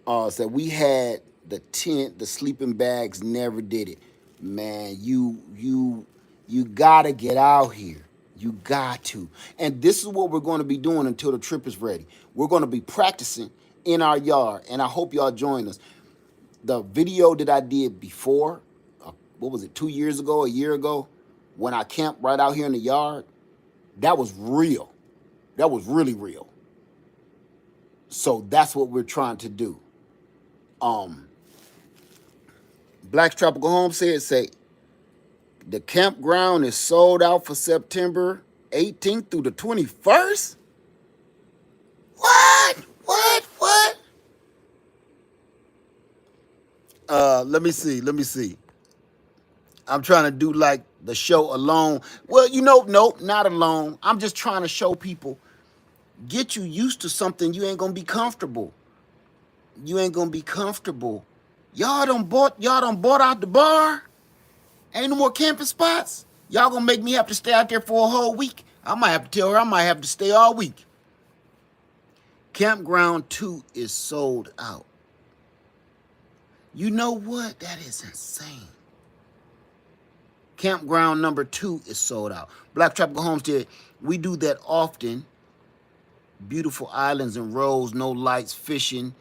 So we had the tent, the sleeping bags, never did it. Man, you gotta get out here. You got to. And this is what we're going to be doing until the trip is ready. We're going to be practicing in our yard, and I hope y'all join us. The video that I did before, what was it, 2 years ago, a year ago, when I camped right out here in the yard, that was real. That was really real. So that's what we're trying to do. Black's Tropical Homestead say, the campground is sold out for September 18th through the 21st? What? Let me see. I'm trying to do like the show alone. Well, nope, not alone. I'm just trying to show people, get you used to something. You ain't gonna be comfortable. Y'all done bought out the bar. Ain't no more camping spots. Y'all gonna make me have to stay out there for a whole week. I might have to tell her I might have to stay all week. Campground 2 is sold out. You know what? That is insane. Campground number 2 is sold out. Black Tropical Homestead, we do that often. Beautiful islands and roads, no lights, fishing,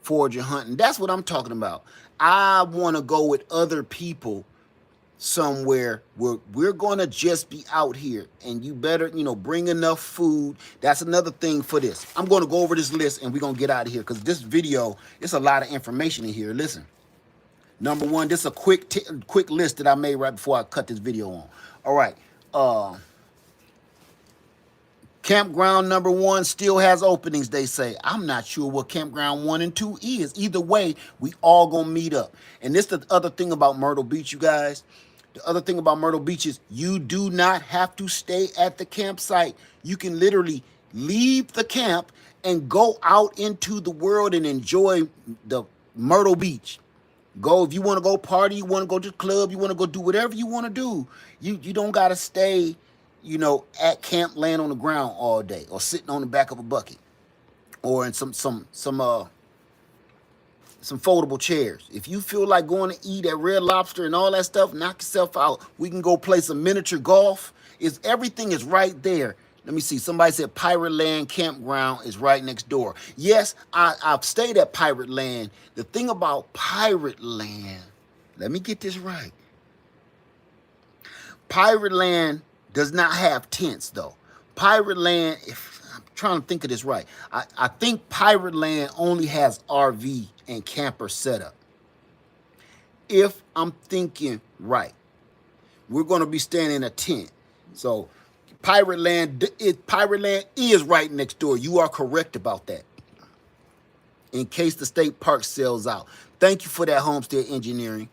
foraging, hunting. That's what I'm talking about. I want to go with other people somewhere where we're going to just be out here, and you better, bring enough food. That's another thing for this. I'm going to go over this list and we're going to get out of here, because this video, it's a lot of information in here. Listen, Number one, this is a quick list that I made right before I cut this video on. All right. Campground number one still has openings, they say. I'm not sure what campground 1 and 2 is. Either way, we all gonna meet up. And this the other thing about Myrtle Beach, you guys. The other thing about Myrtle Beach is you do not have to stay at the campsite. You can literally leave the camp and go out into the world and enjoy the Myrtle Beach. Go if you want to go party, you want to go to the club, you want to go do whatever you want to do. You don't gotta stay, at camp laying on the ground all day or sitting on the back of a bucket or in some foldable chairs. If you feel like going to eat at Red Lobster and all that stuff, knock yourself out. We can go play some miniature golf. Everything is right there. Let me see. Somebody said Pirate Land Campground is right next door. Yes, I've stayed at Pirate Land. The thing about Pirate Land, let me get this right. Pirate Land does not have tents, though. Pirate Land, if I'm trying to think of this right, I think Pirate Land only has RV and camper setup. If I'm thinking right, we're going to be staying in a tent. So Pirate Land is right next door. You are correct about that. In case the state park sells out. Thank you for that, Homestead Engineering.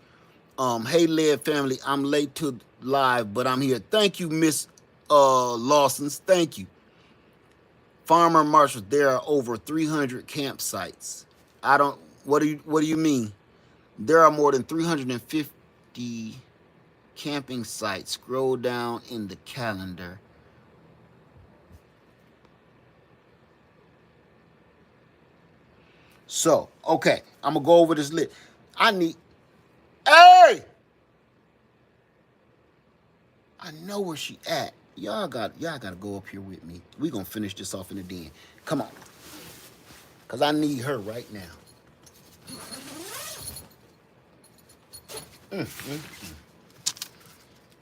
Hey, Led family, I'm late to live, but I'm here. Thank you, Miss Lawson's. Thank you. Farmer Marshals, there are over 300 campsites. What do you mean? There are more than 350 camping sites. Scroll down in the calendar. So, okay, I'm gonna go over this list. Hey! I know where she at. Y'all gotta go up here with me. We gonna finish this off in the den. Come on. Cause I need her right now.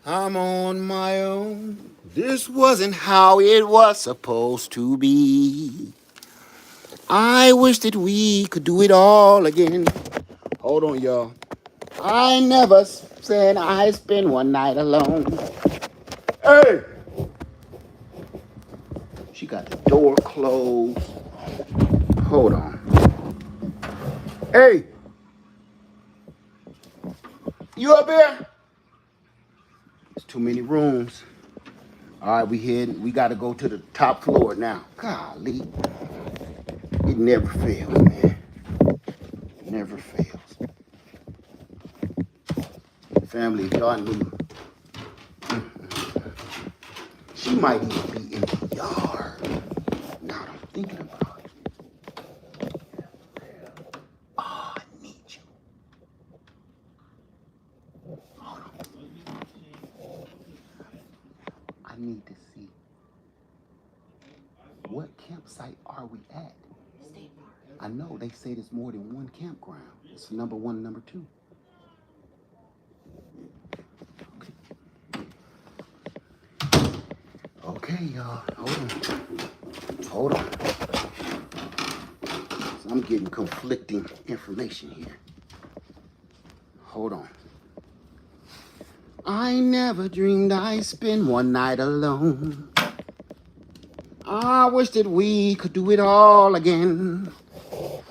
I'm on my own. This wasn't how it was supposed to be. I wish that we could do it all again. Hold on, y'all. I never said I'd spend one night alone. Hey! She got the door closed. Hold on. Hey! You up here? There's too many rooms. All right, we got to go to the top floor now. Golly. It never fails, man. It never fails. Family, if y'all knew. She might even be in the yard. Now that I'm thinking about it. Oh, I need you. Hold on. I need to see. What campsite are we at? State Park. I know they say there's more than one campground. It's number 1 and number 2. Okay, y'all. Hold on. So I'm getting conflicting information here. Hold on. I never dreamed I'd spend one night alone. I wish that we could do it all again. All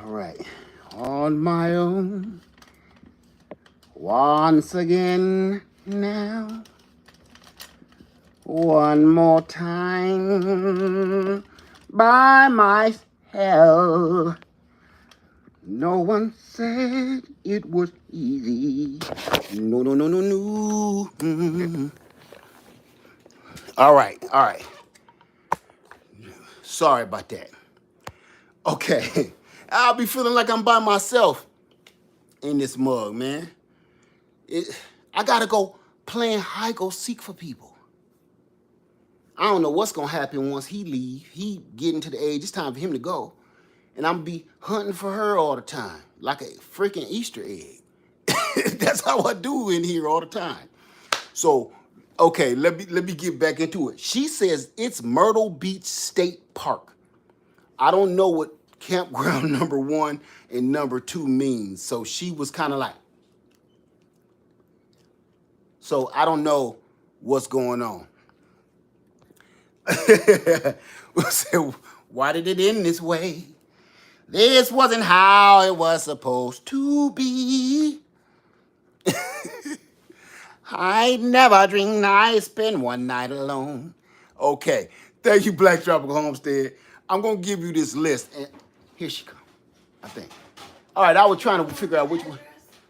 right. On my own. Once again now. One more time by myself. No one said it was easy. No. All right. Sorry about that. Okay. I'll be feeling like I'm by myself in this mug, man. I gotta go playing hide-go-seek for people. I don't know what's gonna happen once he leave. He getting to the age, it's time for him to go. And I'm be hunting for her all the time, like a freaking Easter egg. That's how I do in here all the time. So, okay, let me get back into it. She says it's Myrtle Beach State Park. I don't know what campground number 1 and number 2 means. So she was kind of like, so I don't know what's going on. So why did it end this way? This wasn't how it was supposed to be. I never dreamed I'd spend one night alone. Okay, thank you, Black Tropical Homestead. I'm gonna give you this list, and here she comes, I think. All right, I was trying to figure out which one.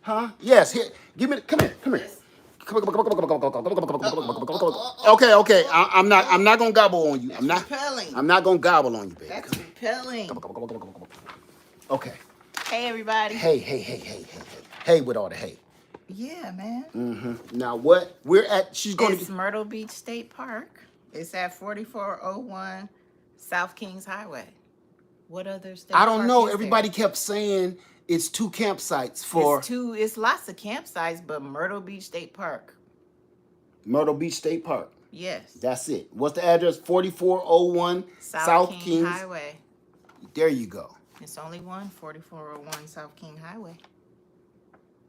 Huh? Yes, here. Give me. Come here. Come here. Okay. I'm not gonna gobble on you. That's repelling. I'm not gonna gobble on you, baby. That's repelling. Okay. Hey, everybody. Hey with all the hay. Yeah, man. Now what? We're at. She's going It's Myrtle Beach State Park. It's at 4401 South Kings Highway. What other state I don't park know. is Everybody there? kept saying it's 2 campsites for It's lots of campsites, but Myrtle Beach State Park. Myrtle Beach State Park. Yes. That's it. What's the address? 4401 South Kings Highway. There you go. It's only one, 4401 South King Highway.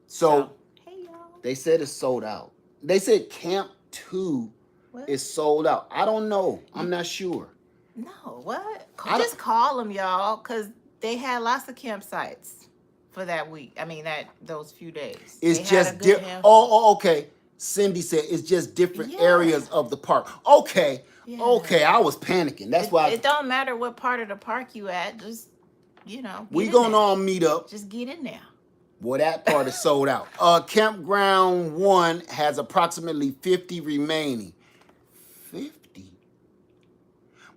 So hey, y'all. they said it's sold out. They said Camp 2 is sold out. I don't know. I'm not sure. No, what? Just call them, y'all, because they had lots of campsites for that week. I mean, those few days. It's just different. Oh, okay. Cindy said it's just different areas of the park. Okay. Yeah. Okay, I was panicking. That's why. It don't matter what part of the park you at. Just, we gonna all meet up. Just get in there. Boy, that part is sold out. Campground 1 has approximately 50 remaining. 50?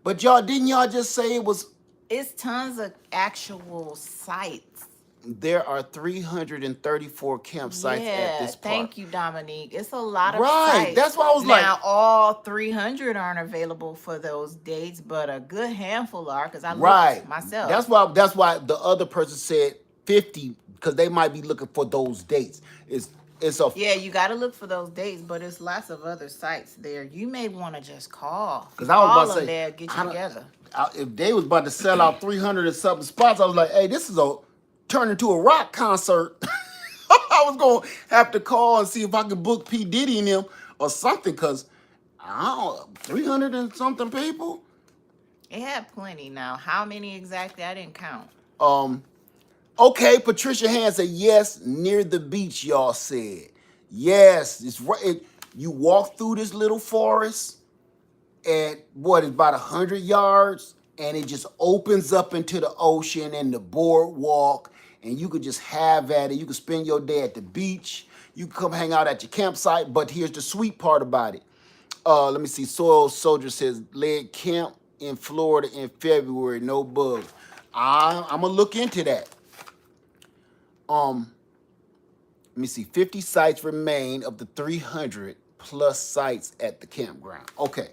But didn't y'all just say it was? It's tons of actual sites. There are 334 campsites at this park. Thank you, Dominique. It's a lot of sites. Right, that's why I was now, all 300 aren't available for those dates, but a good handful are, because I looked myself. That's why the other person said 50, because they might be looking for those dates. You got to look for those dates, but it's lots of other sites there. You may want to just call. Because I was about to say, there, get you together. If they was about to sell out 300 and something spots, I was like, hey, this is turn into a rock concert. I was going to have to call and see if I could book P. Diddy and them or something, because 300 and something people? It had plenty now. How many exactly? I didn't count. Okay, Patricia Hand said, yes, near the beach, y'all said. Yes, it's right. You walk through this little forest at, it's about 100 yards, and it just opens up into the ocean and the boardwalk, and you could just have at it. You could spend your day at the beach. You can come hang out at your campsite, but here's the sweet part about it. Let me see. Soil Soldier says, led camp in Florida in February, no bugs. I'm going to look into that. Let me see. 50 sites remain of the 300 plus sites at the campground. Okay.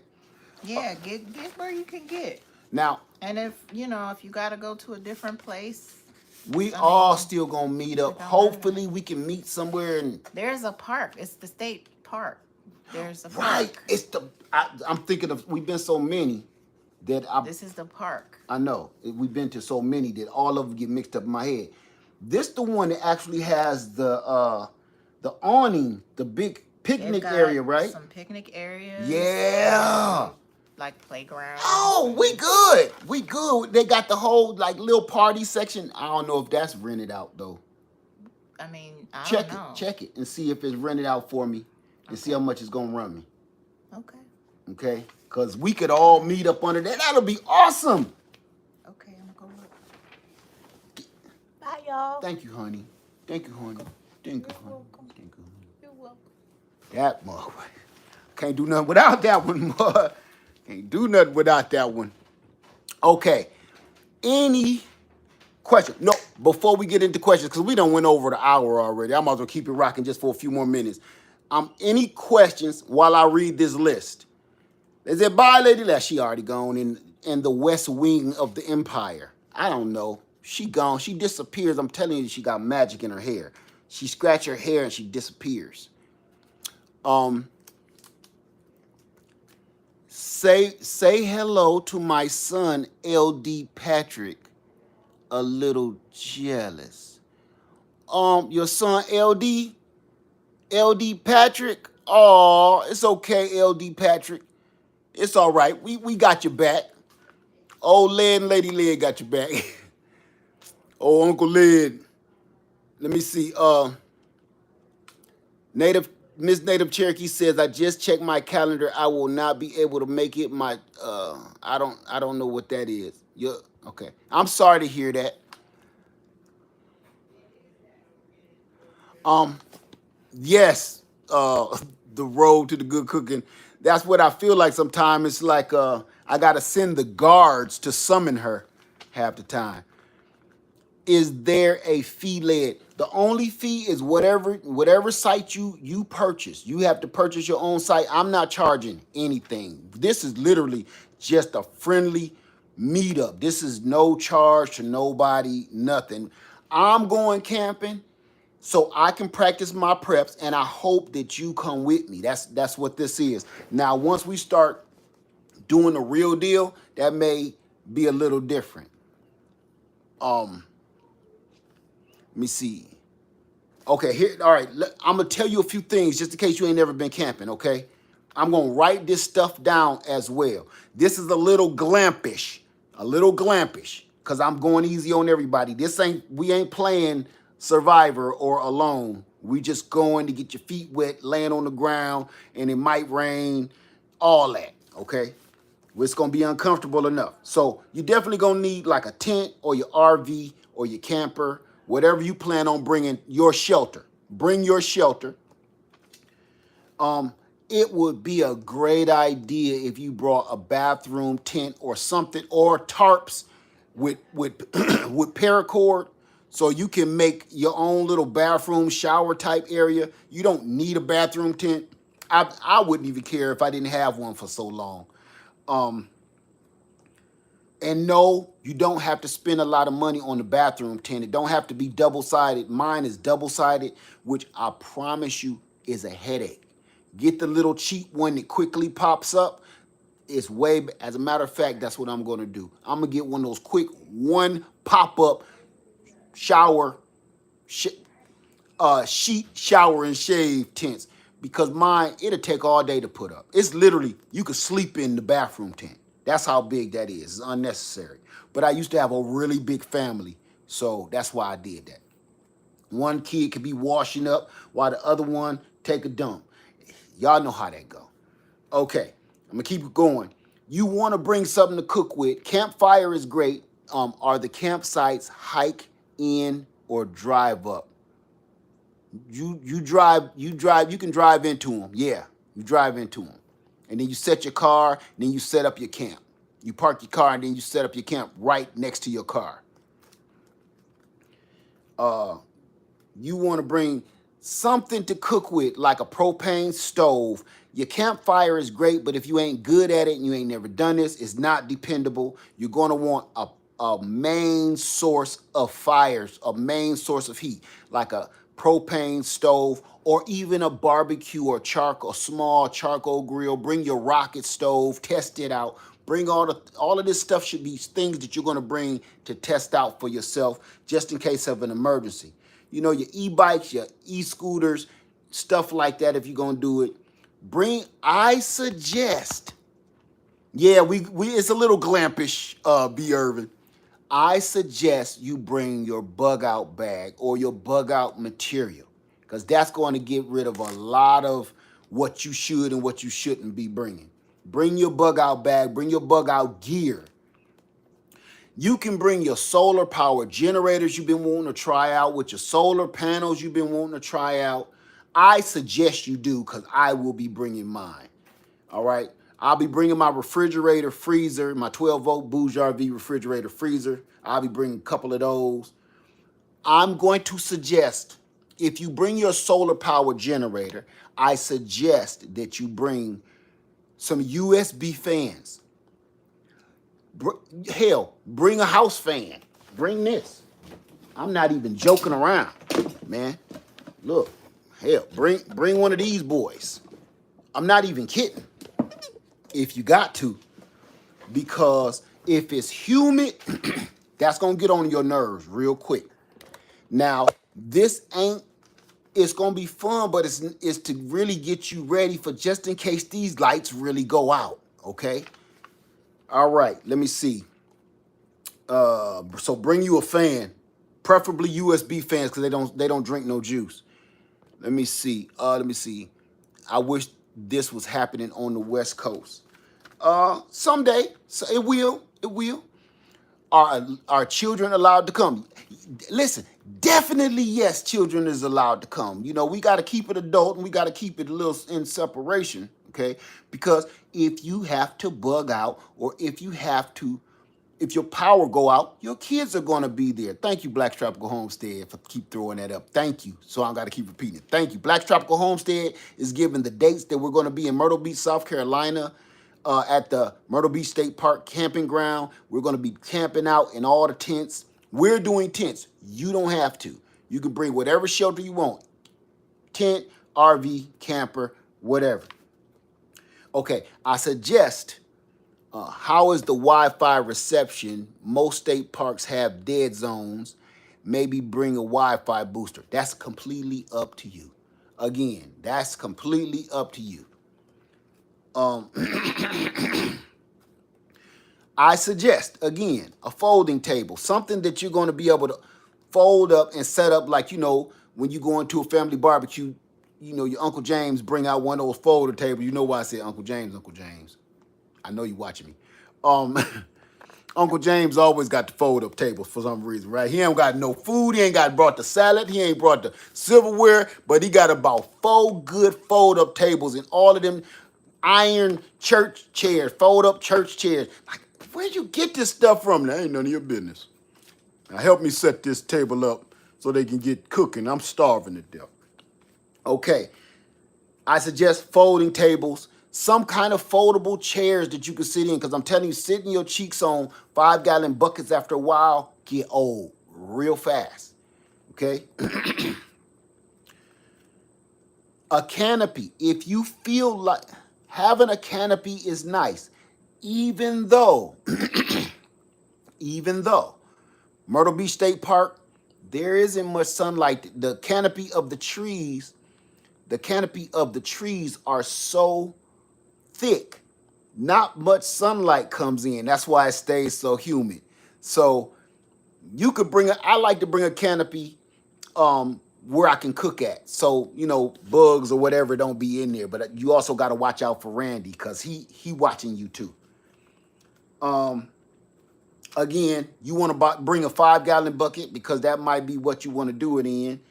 Yeah, get where you can get. Now. And if you got to go to a different place. We all still going to meet up. Hopefully we can meet somewhere. There's a park. It's the state park. There's a park. Right. I'm thinking of, we've been so many that This is the park. I know. We've been to so many that all of them get mixed up in my head. This the one that actually has the awning, the big picnic area, right? Some picnic areas. Yeah. Like playground. Oh, we good. We good. They got the whole little party section. I don't know if that's rented out though. I mean, I don't know. Check it and see if it's rented out for me and see how much it's gonna run me. Okay. Okay? Because we could all meet up under that. That'll be awesome. Okay, I'm going to look. Bye, y'all. Thank you, honey. Thank you, honey. Thank you, honey. Welcome. Thank you, honey. You're welcome. That motherfucker. Can't do nothing without that one, boy. Can't do nothing without that one. Okay. Any question? No, before we get into questions, because we done went over the hour already. I might as well keep it rocking just for a few more minutes. Any questions while I read this list? They said, bye, Lady Lash. She already gone in the west wing of the empire. I don't know. She gone. She disappears. I'm telling you, she got magic in her hair. She scratch her hair and she disappears. Say hello to my son, LD Patrick. a little jealous. Your son LD Patrick. Oh, it's okay, LD Patrick. It's all right. We got your back. Old Led and Lady Led got your back. Oh, Uncle Led. Let me see. Native Miss Native Cherokee says, I just checked my calendar. I will not be able to make it. I don't know what that is. Okay. I'm sorry to hear that. Yes, the road to the good cooking. That's what I feel like sometimes. It's like I gotta send the guards to summon her half the time. Is there a fee led? The only fee is whatever site you purchase. You have to purchase your own site. I'm not charging anything. This is literally just a friendly meetup. This is no charge to nobody, nothing. I'm going camping so I can practice my preps, and I hope that you come with me. That's what this is. Now, once we start doing the real deal, that may be a little different. Let me see. Okay, here. All right, I'm gonna tell you a few things just in case you ain't never been camping. Okay, I'm gonna write this stuff down as well. This is a little glampish, because I'm going easy on everybody. We ain't playing Survivor or Alone. We just going to get your feet wet, laying on the ground, and it might rain, all that. Okay. It's gonna be uncomfortable enough. So you're definitely gonna need like a tent or your RV or your camper, whatever you plan on bringing, your shelter. Bring your shelter. It would be a great idea if you brought a bathroom tent or something, or tarps with with paracord, so you can make your own little bathroom shower type area. You don't need a bathroom tent. I wouldn't even care if I didn't have one for so long. And no, you don't have to spend a lot of money on the bathroom tent. It don't have to be double-sided. Mine is double-sided, which I promise you is a headache. Get the little cheap one that quickly pops up. As a matter of fact, that's what I'm going to do. I'm going to get one of those quick one pop-up shower, sheet shower and shave tents, because mine, it'll take all day to put up. It's literally, you could sleep in the bathroom tent. That's how big that is. It's unnecessary. But I used to have a really big family, so that's why I did that. One kid could be washing up while the other one take a dump. Y'all know how that go. Okay, I'm gonna keep it going. You want to bring something to cook with. Campfire is great. Are the campsites hike in or drive up? You can drive into them. Yeah, you drive into them. And then you set your car, and then you set up your camp. You park your car, and then you set up your camp right next to your car. You want to bring something to cook with, like a propane stove. Your campfire is great, but if you ain't good at it and you ain't never done this, it's not dependable. You're going to want a main source of fires, a main source of heat, like a propane stove, or even a barbecue or small charcoal grill. Bring your rocket stove, test it out. Bring all of this stuff should be things that you're going to bring to test out for yourself, just in case of an emergency. You know, your e-bikes, your e-scooters, stuff like that. If you're going to do it, I suggest, yeah, it's a little glampish, B. Irvin. I suggest you bring your bug out bag or your bug out material, because that's going to get rid of a lot of what you should and what you shouldn't be bringing. Bring your bug out bag, bring your bug out gear. You can bring your solar power generators you've been wanting to try out, with your solar panels you've been wanting to try out. I suggest you do, because I will be bringing mine. All right. I'll be bringing my refrigerator, freezer, my 12-volt Bouge RV refrigerator, freezer. I'll be bringing a couple of those. I'm going to suggest, if you bring your solar power generator, I suggest that you bring some USB fans. Hell, bring a house fan. Bring this. I'm not even joking around, man. Look, hell, bring one of these boys. I'm not even kidding. If you got to, because if it's humid That's gonna get on your nerves real quick. Now, this ain't, it's gonna be fun, but it's to really get you ready for just in case these lights really go out. Okay. All right. Let me see. So bring you a fan, preferably USB fans, because they don't drink no juice. Let me see. Let me see. I wish this was happening on the West Coast. Someday, so it will. It will. Are children allowed to come? Listen, definitely yes, children is allowed to come. You know, we got to keep it adult and we got to keep it a little in separation, okay? Because if you have to bug out or if your power go out, your kids are going to be there. Thank you, Black's Tropical Homestead, for keep throwing that up. Thank you. So I got to keep repeating it. Thank you. Black's Tropical Homestead is giving the dates that we're going to be in Myrtle Beach, South Carolina, at the Myrtle Beach State Park camping ground. We're going to be camping out in all the tents. We're doing tents. You don't have to. You can bring whatever shelter you want. Tent, RV, camper, whatever. Okay, I suggest, how is the Wi-Fi reception? Most state parks have dead zones. Maybe bring a Wi-Fi booster. That's completely up to you. Again, that's completely up to you. I suggest, again, a folding table, something that you're going to be able to fold up and set up like, when you go into a family barbecue, your Uncle James bring out one of those folder tables. You know why I said Uncle James, Uncle James. I know you watching me. Uncle James always got the fold-up tables for some reason, right? He ain't got no food. He ain't brought the salad. He ain't brought the silverware, but he got about 4 good fold-up tables and all of them iron church chairs, fold-up church chairs. Like, where'd you get this stuff from? That ain't none of your business. Now help me set this table up so they can get cooking. I'm starving to death. Okay. I suggest folding tables, some kind of foldable chairs that you can sit in, because I'm telling you, sitting your cheeks on 5-gallon buckets after a while get old real fast. Okay? A canopy. If you feel like having a canopy is nice, even though Myrtle Beach State Park, there isn't much sunlight. The canopy of the trees are so thick, not much sunlight comes in. That's why it stays so humid. So you could I like to bring a canopy where I can cook at. So, bugs or whatever don't be in there. But you also got to watch out for Randy, because he watching you too. Again, you want to bring a 5-gallon bucket, because that might be what you want to do it in.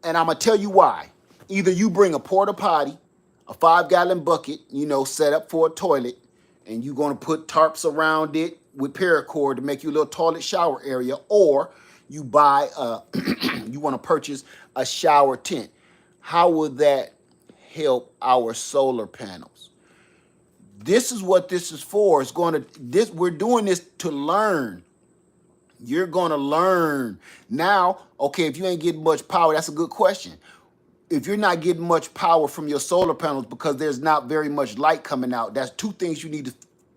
And I'm going to tell you why. Either you bring a porta potty, a 5-gallon bucket, set up for a toilet, and you're going to put tarps around it with paracord to make you a little toilet shower area, or you you want to purchase a shower tent. How will that help our solar panels? This is what this is for. We're doing this to learn. You're going to learn. Now, okay, if you ain't getting much power, that's a good question. If you're not getting much power from your solar panels because there's not very much light coming out, that's 2 things you need to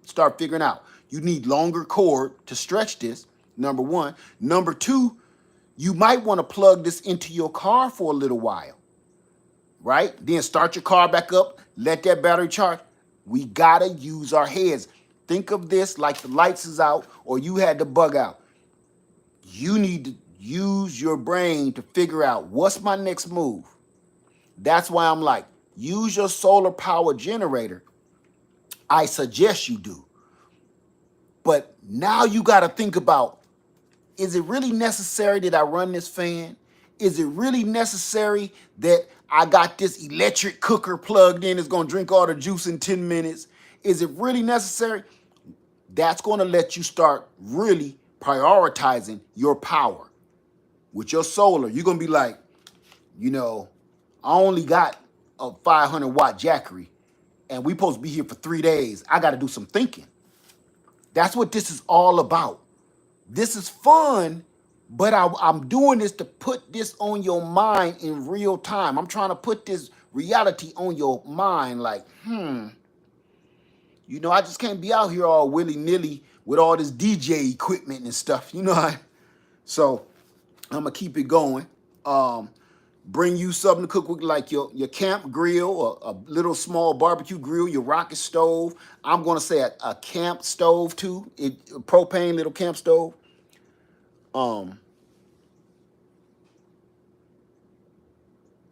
start figuring out. You need longer cord to stretch this, number 1. Number 2, you might want to plug this into your car for a little while, right? Then start your car back up, let that battery charge. We got to use our heads. Think of this like the lights is out or you had the bug out. You need to use your brain to figure out what's my next move. That's why I'm like, use your solar power generator. I suggest you do. But now you got to think about, is it really necessary that I run this fan? Is it really necessary that I got this electric cooker plugged in? It's going to drink all the juice in 10 minutes. Is it really necessary? That's going to let you start really prioritizing your power. With your solar, you're going to be like, I only got a 500-watt Jackery, and we supposed to be here for 3 days. I got to do some thinking. That's what this is all about. This is fun, but I'm doing this to put this on your mind in real time. I'm trying to put this reality on your mind like, You know, I just can't be out here all willy-nilly with all this DJ equipment and stuff. You know, so I'm gonna keep it going. Um, Bring you something to cook with, like your camp grill or a little small barbecue grill, your rocket stove. I'm gonna say a camp stove too, a propane little camp stove. Um,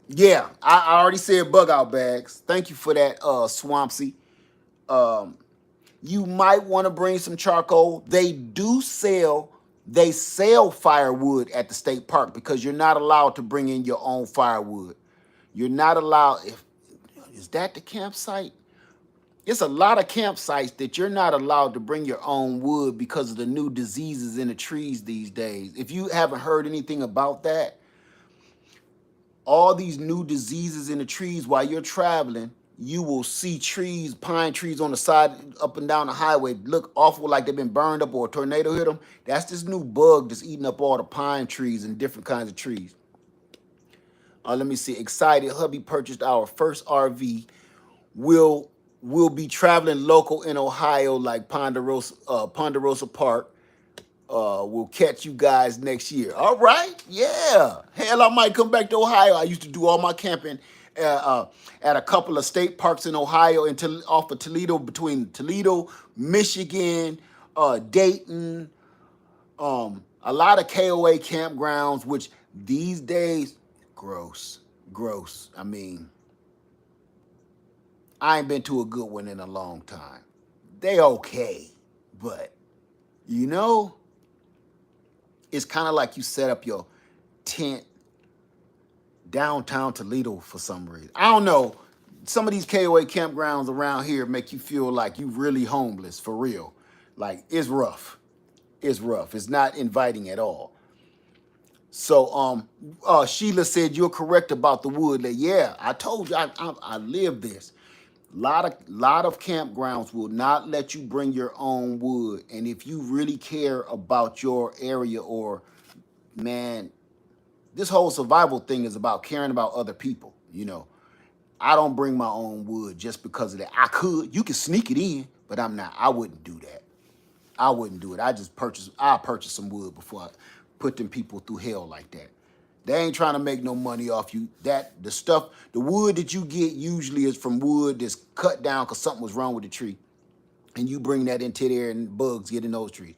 yeah, I already said bug out bags. Thank you for that, Swampsy. Um, you might want to bring some charcoal. They sell firewood at the state park because you're not allowed to bring in your own firewood. You're not allowed. If is that the campsite? It's a lot of campsites that you're not allowed to bring your own wood because of the new diseases in the trees these days. If you haven't heard anything about that, all these new diseases in the trees while you're traveling, you will see trees, pine trees on the side, up and down the highway, look awful like they've been burned up or a tornado hit them. That's this new bug that's eating up all the pine trees and different kinds of trees. Let me see. Excited. Hubby purchased our first RV. We'll be traveling local in Ohio, like Ponderosa Park. We'll catch you guys next year. All right, yeah. Hell, I might come back to Ohio. I used to do all my camping at a couple of state parks in Ohio, off of Toledo, between Toledo, Michigan, Dayton. A lot of KOA campgrounds, which these days, gross. I mean, I ain't been to a good one in a long time. They okay, but you know, it's kind of like you set up your tent downtown Toledo for some reason. I don't know. Some of these KOA campgrounds around here make you feel like you really homeless for real. Like it's rough. It's rough. It's not inviting at all. So Sheila said you're correct about the wood. Like, yeah, I told you I live this. Lot of campgrounds will not let you bring your own wood, and if you really care about your area, or man, this whole survival thing is about caring about other people. You know, I don't bring my own wood just because of that. I could, you can sneak it in, but I'm not. I wouldn't do that. I wouldn't do it. I purchase some wood before I put them people through hell like that. They ain't trying to make no money off you. The wood that you get usually is from wood that's cut down because something was wrong with the tree. And you bring that into there and bugs get in those trees.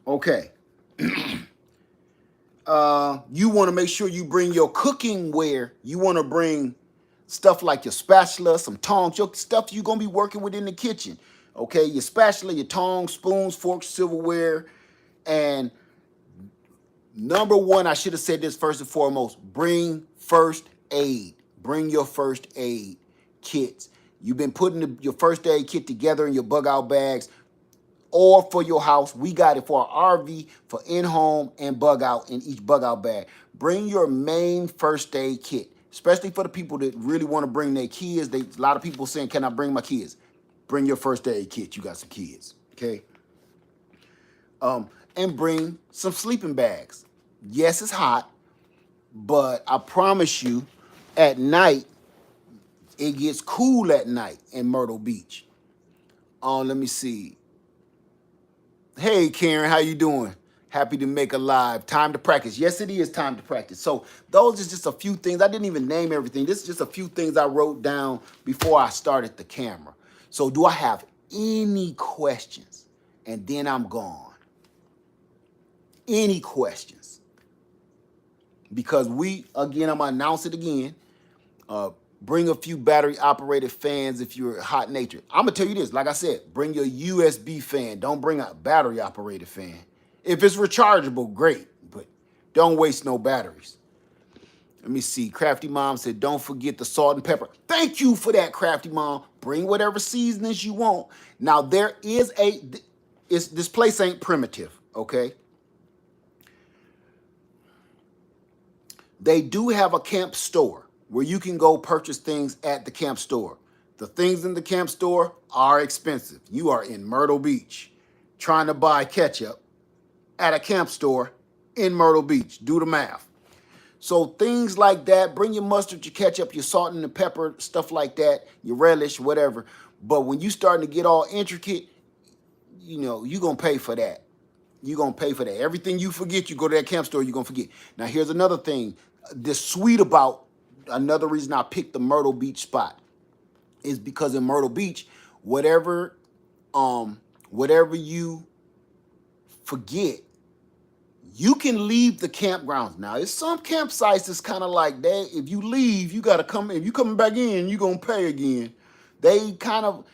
Okay. You want to make sure you bring your cooking ware. You want to bring stuff like your spatula, some tongs, your stuff you're going to be working with in the kitchen. Okay, your spatula, your tongs, spoons, forks, silverware. And number one, I should have said this first and foremost, bring first aid. Bring your first aid kits. You've been putting your first aid kit together in your bug out bags, or for your house. We got it for our RV, for in-home and bug out in each bug out bag. Bring your main first aid kit, especially for the people that really want to bring their kids. A lot of people saying, can I bring my kids? Bring your first aid kit. You got some kids, okay? And bring some sleeping bags. Yes, it's hot, but I promise you, at night, it gets cool at night in Myrtle Beach. Let me see. Hey, Karen, how you doing? Happy to make a live. Time to practice. Yes, it is time to practice. So those are just a few things. I didn't even name everything. This is just a few things I wrote down before I started the camera. So do I have any questions? And then I'm gone. Any questions? Because I'm going to announce it again. Bring a few battery operated fans if you're hot natured. I'm gonna tell you this, like I said, bring your USB fan. Don't bring a battery operated fan. If it's rechargeable, great, but don't waste no batteries. Let me see. Crafty Mom said, don't forget the salt and pepper. Thank you for that, Crafty Mom. Bring whatever seasonings you want. Now there is this place ain't primitive, okay? They do have a camp store where you can go purchase things at the camp store. The things in the camp store are expensive. You are in Myrtle Beach trying to buy ketchup at a camp store in Myrtle Beach. Do the math. So things like that, bring your mustard, your ketchup, your salt and the pepper, stuff like that, your relish, whatever. But when you starting to get all intricate, you know, you're going to pay for that. You're going to pay for that. Everything you forget, you go to that camp store, you're going to forget. Now, here's another thing. This sweet about, another reason I picked the Myrtle Beach spot is because in Myrtle Beach, whatever you forget, you can leave the campgrounds. Now, it's some campsites that's kind of like that. If you leave, you got to come. If you coming back in, you're going to pay again. They kind of,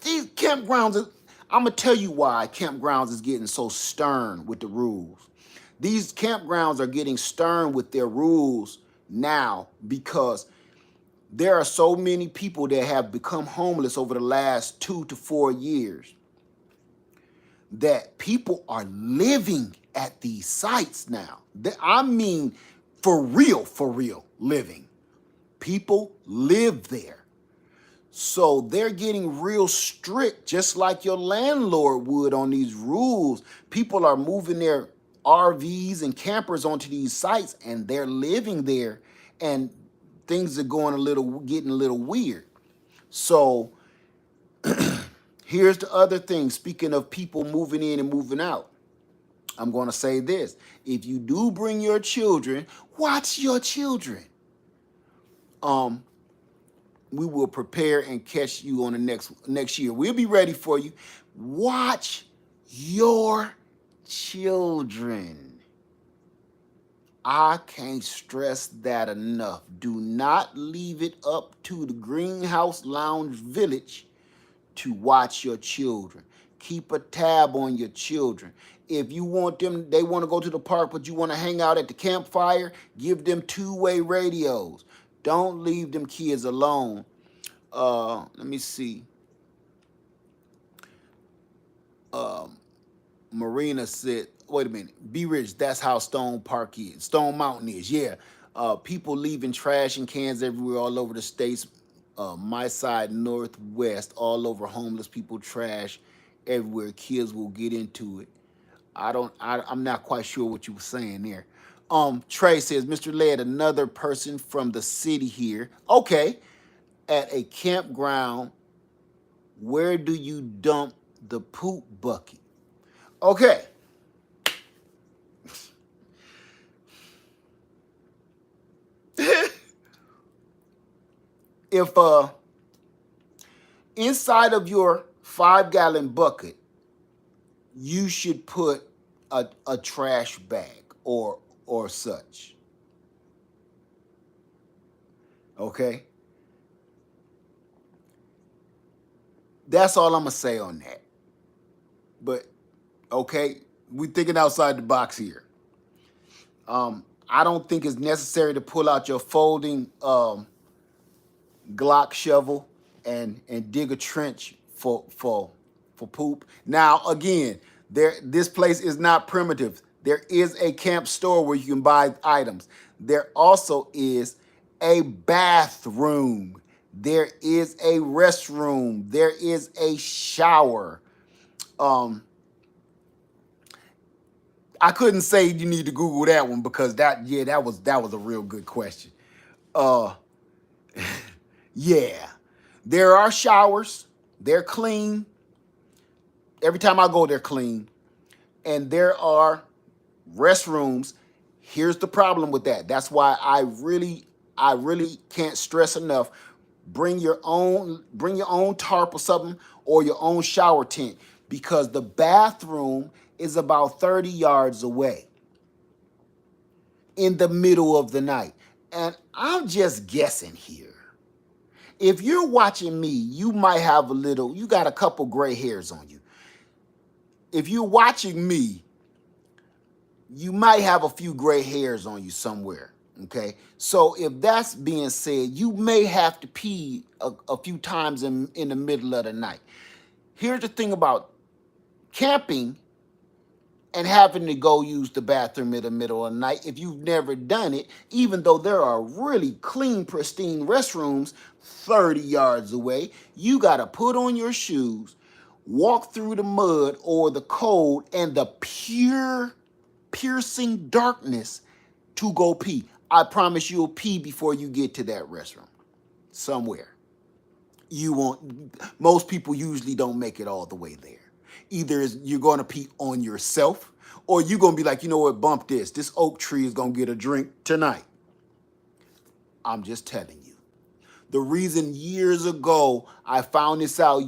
these campgrounds, I'm going to tell you why campgrounds is getting so stern with the rules. These campgrounds are getting stern with their rules now because there are so many people that have become homeless over the last 2 to 4 years that people are living at these sites now. I mean, for real living. People live there. So they're getting real strict, just like your landlord would on these rules. People are moving their RVs and campers onto these sites and they're living there, and things are getting a little weird. So here's the other thing. Speaking of people moving in and moving out, I'm going to say this. If you do bring your children, watch your children. We will prepare and catch you on the next year. We'll be ready for you. Watch your children. I can't stress that enough. Do not leave it up to the Greenhouse Lounge Village to watch your children. Keep a tab on your children. If you want them, they want to go to the park, but you want to hang out at the campfire, give them two-way radios. Don't leave them kids alone. Let me see. Marina said, wait a minute, Be Rich, that's how Stone Park is. Stone Mountain is, yeah. People leaving trash and cans everywhere all over the states. My side, Northwest, all over, homeless people, trash everywhere. Kids will get into it. I'm not quite sure what you were saying there. Trey says, Mr. Led, another person from the city here. Okay. At a campground, where do you dump the poop bucket? Okay. If inside of your 5-gallon bucket, you should put a trash bag or such. Okay? That's all I'm gonna say on that. But okay, we're thinking outside the box here. I don't think it's necessary to pull out your folding Glock shovel and dig a trench for poop. Now again, this place is not primitive. There is a camp store where you can buy items. There also is a bathroom. There is a restroom. There is a shower. I couldn't say you need to Google that one because that was a real good question. Yeah, there are showers. They're clean. Every time I go, they're clean. And there are restrooms. Here's the problem with that. That's why I really can't stress enough. Bring your own tarp or something, or your own shower tent, because the bathroom is about 30 yards away in the middle of the night. And I'm just guessing here. If you're watching me, you might have you got a couple gray hairs on you. If you're watching me, you might have a few gray hairs on you somewhere. Okay, so if that's being said, you may have to pee a few times in the middle of the night. Here's the thing about camping and having to go use the bathroom in the middle of the night. If you've never done it, even though there are really clean, pristine restrooms 30 yards away, you got to put on your shoes, walk through the mud or the cold and the piercing darkness to go pee. I promise you'll pee before you get to that restroom somewhere. You won't. Most people usually don't make it all the way there. Either you're going to pee on yourself, or you're going to be like, you know what, bump this. This oak tree is going to get a drink tonight. I'm just telling you. The reason years ago, I found this out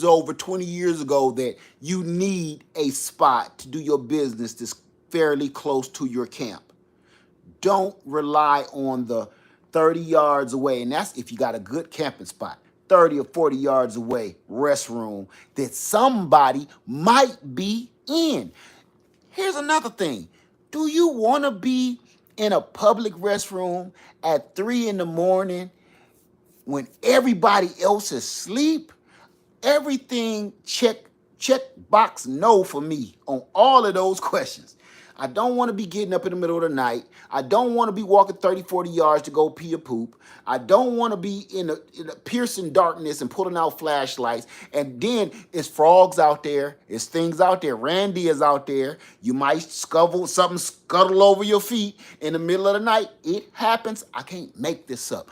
over 20 years ago, that you need a spot to do your business that's fairly close to your camp. Don't rely on the 30 yards away, and that's if you got a good camping spot. 30 or 40 yards away, restroom that somebody might be in. Here's another thing. Do you want to be in a public restroom at 3 in the morning when everybody else is asleep? Everything check box no for me on all of those questions. I don't want to be getting up in the middle of the night. I don't want to be walking 30, 40 yards to go pee or poop. I don't want to be in a piercing darkness and pulling out flashlights. And then it's frogs out there. It's things out there. Randy is out there. You might scuttle over your feet in the middle of the night. It happens. I can't make this up.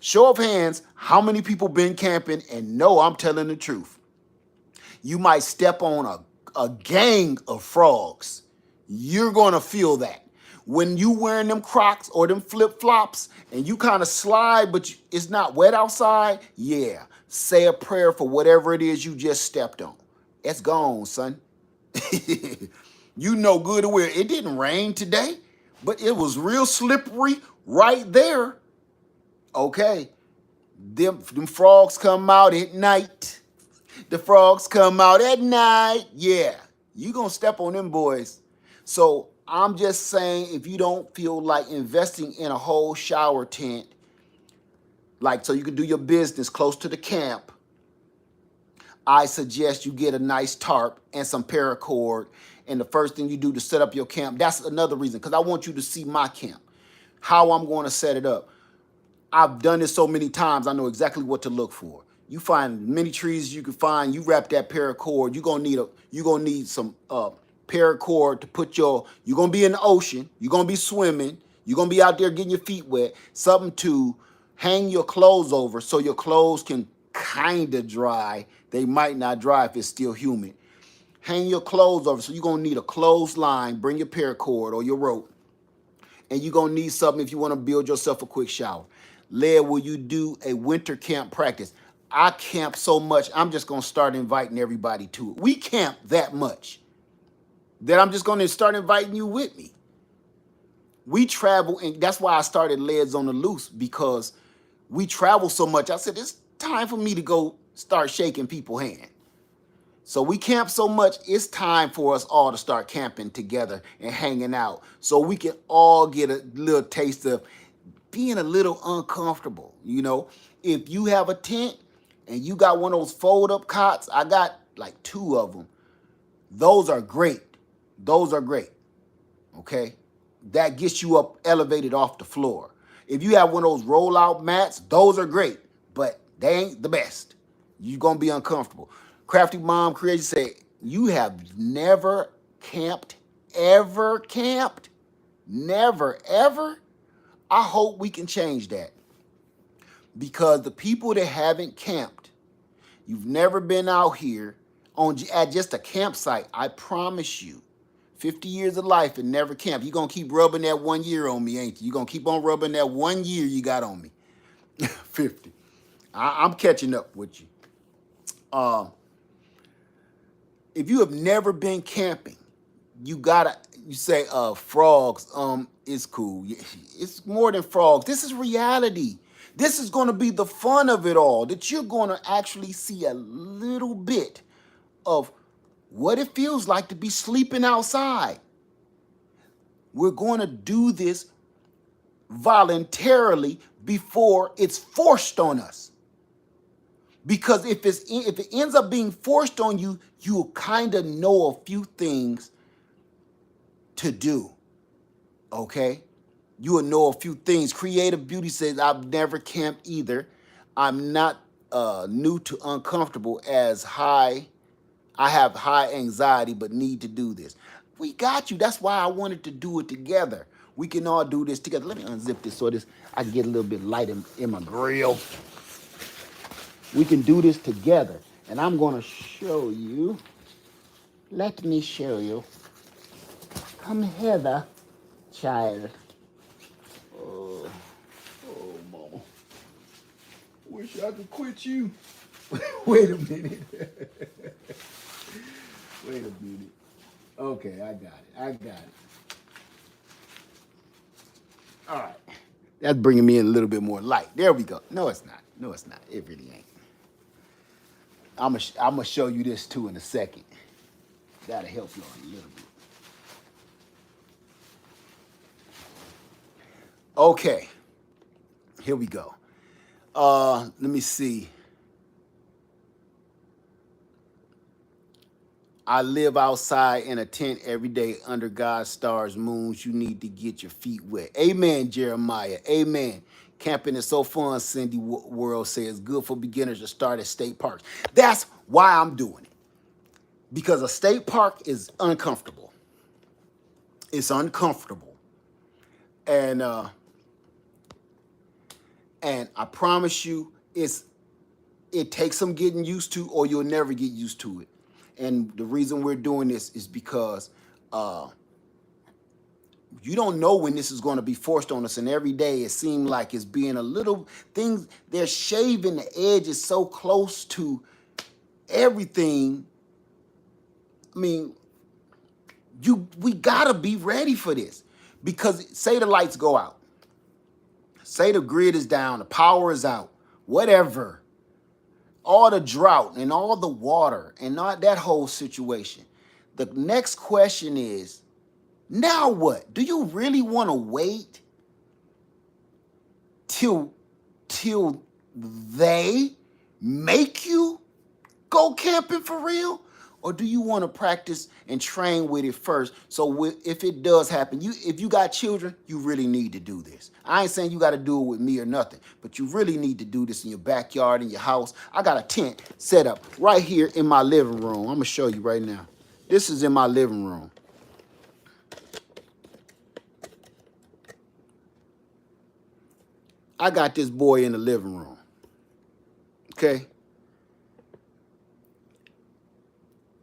Show of hands, how many people been camping and know I'm telling the truth? You might step on a gang of frogs. You're going to feel that. When you wearing them Crocs or them flip-flops and you kind of slide, but it's not wet outside, yeah, say a prayer for whatever it is you just stepped on. It's gone, son. You know good and well. It didn't rain today, but it was real slippery right there. Okay, them frogs come out at night. The frogs come out at night. Yeah, you gonna step on them boys. So I'm just saying, if you don't feel like investing in a whole shower tent, like so you can do your business close to the camp, I suggest you get a nice tarp and some paracord. And the first thing you do to set up your camp, that's another reason, because I want you to see my camp, how I'm going to set it up. I've done this so many times, I know exactly what to look for. You find many trees you can find, you wrap that paracord, you're gonna need some paracord to put you're gonna be in the ocean, you're gonna be swimming, you're gonna be out there getting your feet wet, something to hang your clothes over so your clothes can kind of dry. They might not dry if it's still humid. Hang your clothes over, so you're gonna need a clothesline, bring your paracord or your rope, and you're gonna need something if you wanna build yourself a quick shower. Led, will you do a winter camp practice? I camp so much, I'm just gonna start inviting everybody to it. We camp that much that I'm just gonna start inviting you with me. We travel, and that's why I started Leads on the Loose, because we travel so much. I said, it's time for me to go start shaking people's hand. So we camp so much, it's time for us all to start camping together and hanging out so we can all get a little taste of being a little uncomfortable. You know, if you have a tent and you got one of those fold-up cots, I got like 2 of them. Those are great. Those are great, okay? That gets you up elevated off the floor. If you have one of those roll-out mats, those are great, but they ain't the best. You're going to be uncomfortable. Crafty Mom Creation said, you have never camped, ever camped? Never, ever? I hope we can change that, because the people that haven't camped, you've never been out here at just a campsite, I promise you, 50 years of life and never camped. You're going to keep rubbing that 1 year on me, ain't you? You're going to keep on rubbing that 1 year you got on me. 50. I'm catching up with you. If you have never been camping, you say frogs, it's cool. It's more than frogs. This is reality. This is going to be the fun of it all, that you're going to actually see a little bit of what it feels like to be sleeping outside. We're going to do this voluntarily before it's forced on us. Because if it ends up being forced on you, you'll kind of know a few things to do, okay? You will know a few things. Creative Beauty says, I've never camped either. I'm not new to uncomfortable as I have high anxiety but need to do this. We got you. That's why I wanted to do it together. We can all do this together. Let me unzip this so I can get a little bit light in my grill. We can do this together. And I'm going to show you. Let me show you. Come hither, child. Oh, mama. Wish I could quit you. Wait a minute. Wait a minute. Okay, I got it. All right. That's bringing me in a little bit more light. There we go. No, it's not. It really ain't. I'm gonna show you this too in a second. That'll help you a little bit. Okay. Here we go. Let me see. I live outside in a tent every day under God's stars, moons. You need to get your feet wet. Amen, Jeremiah. Amen. Camping is so fun, Cindy World says. Good for beginners to start at state parks. That's why I'm doing it. Because a state park is uncomfortable. It's uncomfortable. And I promise you, it takes some getting used to, or you'll never get used to it. And the reason we're doing this is because you don't know when this is going to be forced on us. And every day it seems like it's being a little things. They're shaving the edges so close to everything. I mean, we gotta be ready for this, because say the lights go out, say the grid is down, the power is out, whatever. All the drought and all the water and all that whole situation. The next question is, now what? Do you really want to wait till they make you go camping for real? Or do you want to practice and train with it first? So if it does happen, if you got children, you really need to do this. I ain't saying you got to do it with me or nothing, but you really need to do this in your backyard, in your house. I got a tent set up right here in my living room. I'm going to show you right now. This is in my living room. I got this boy in the living room. Okay?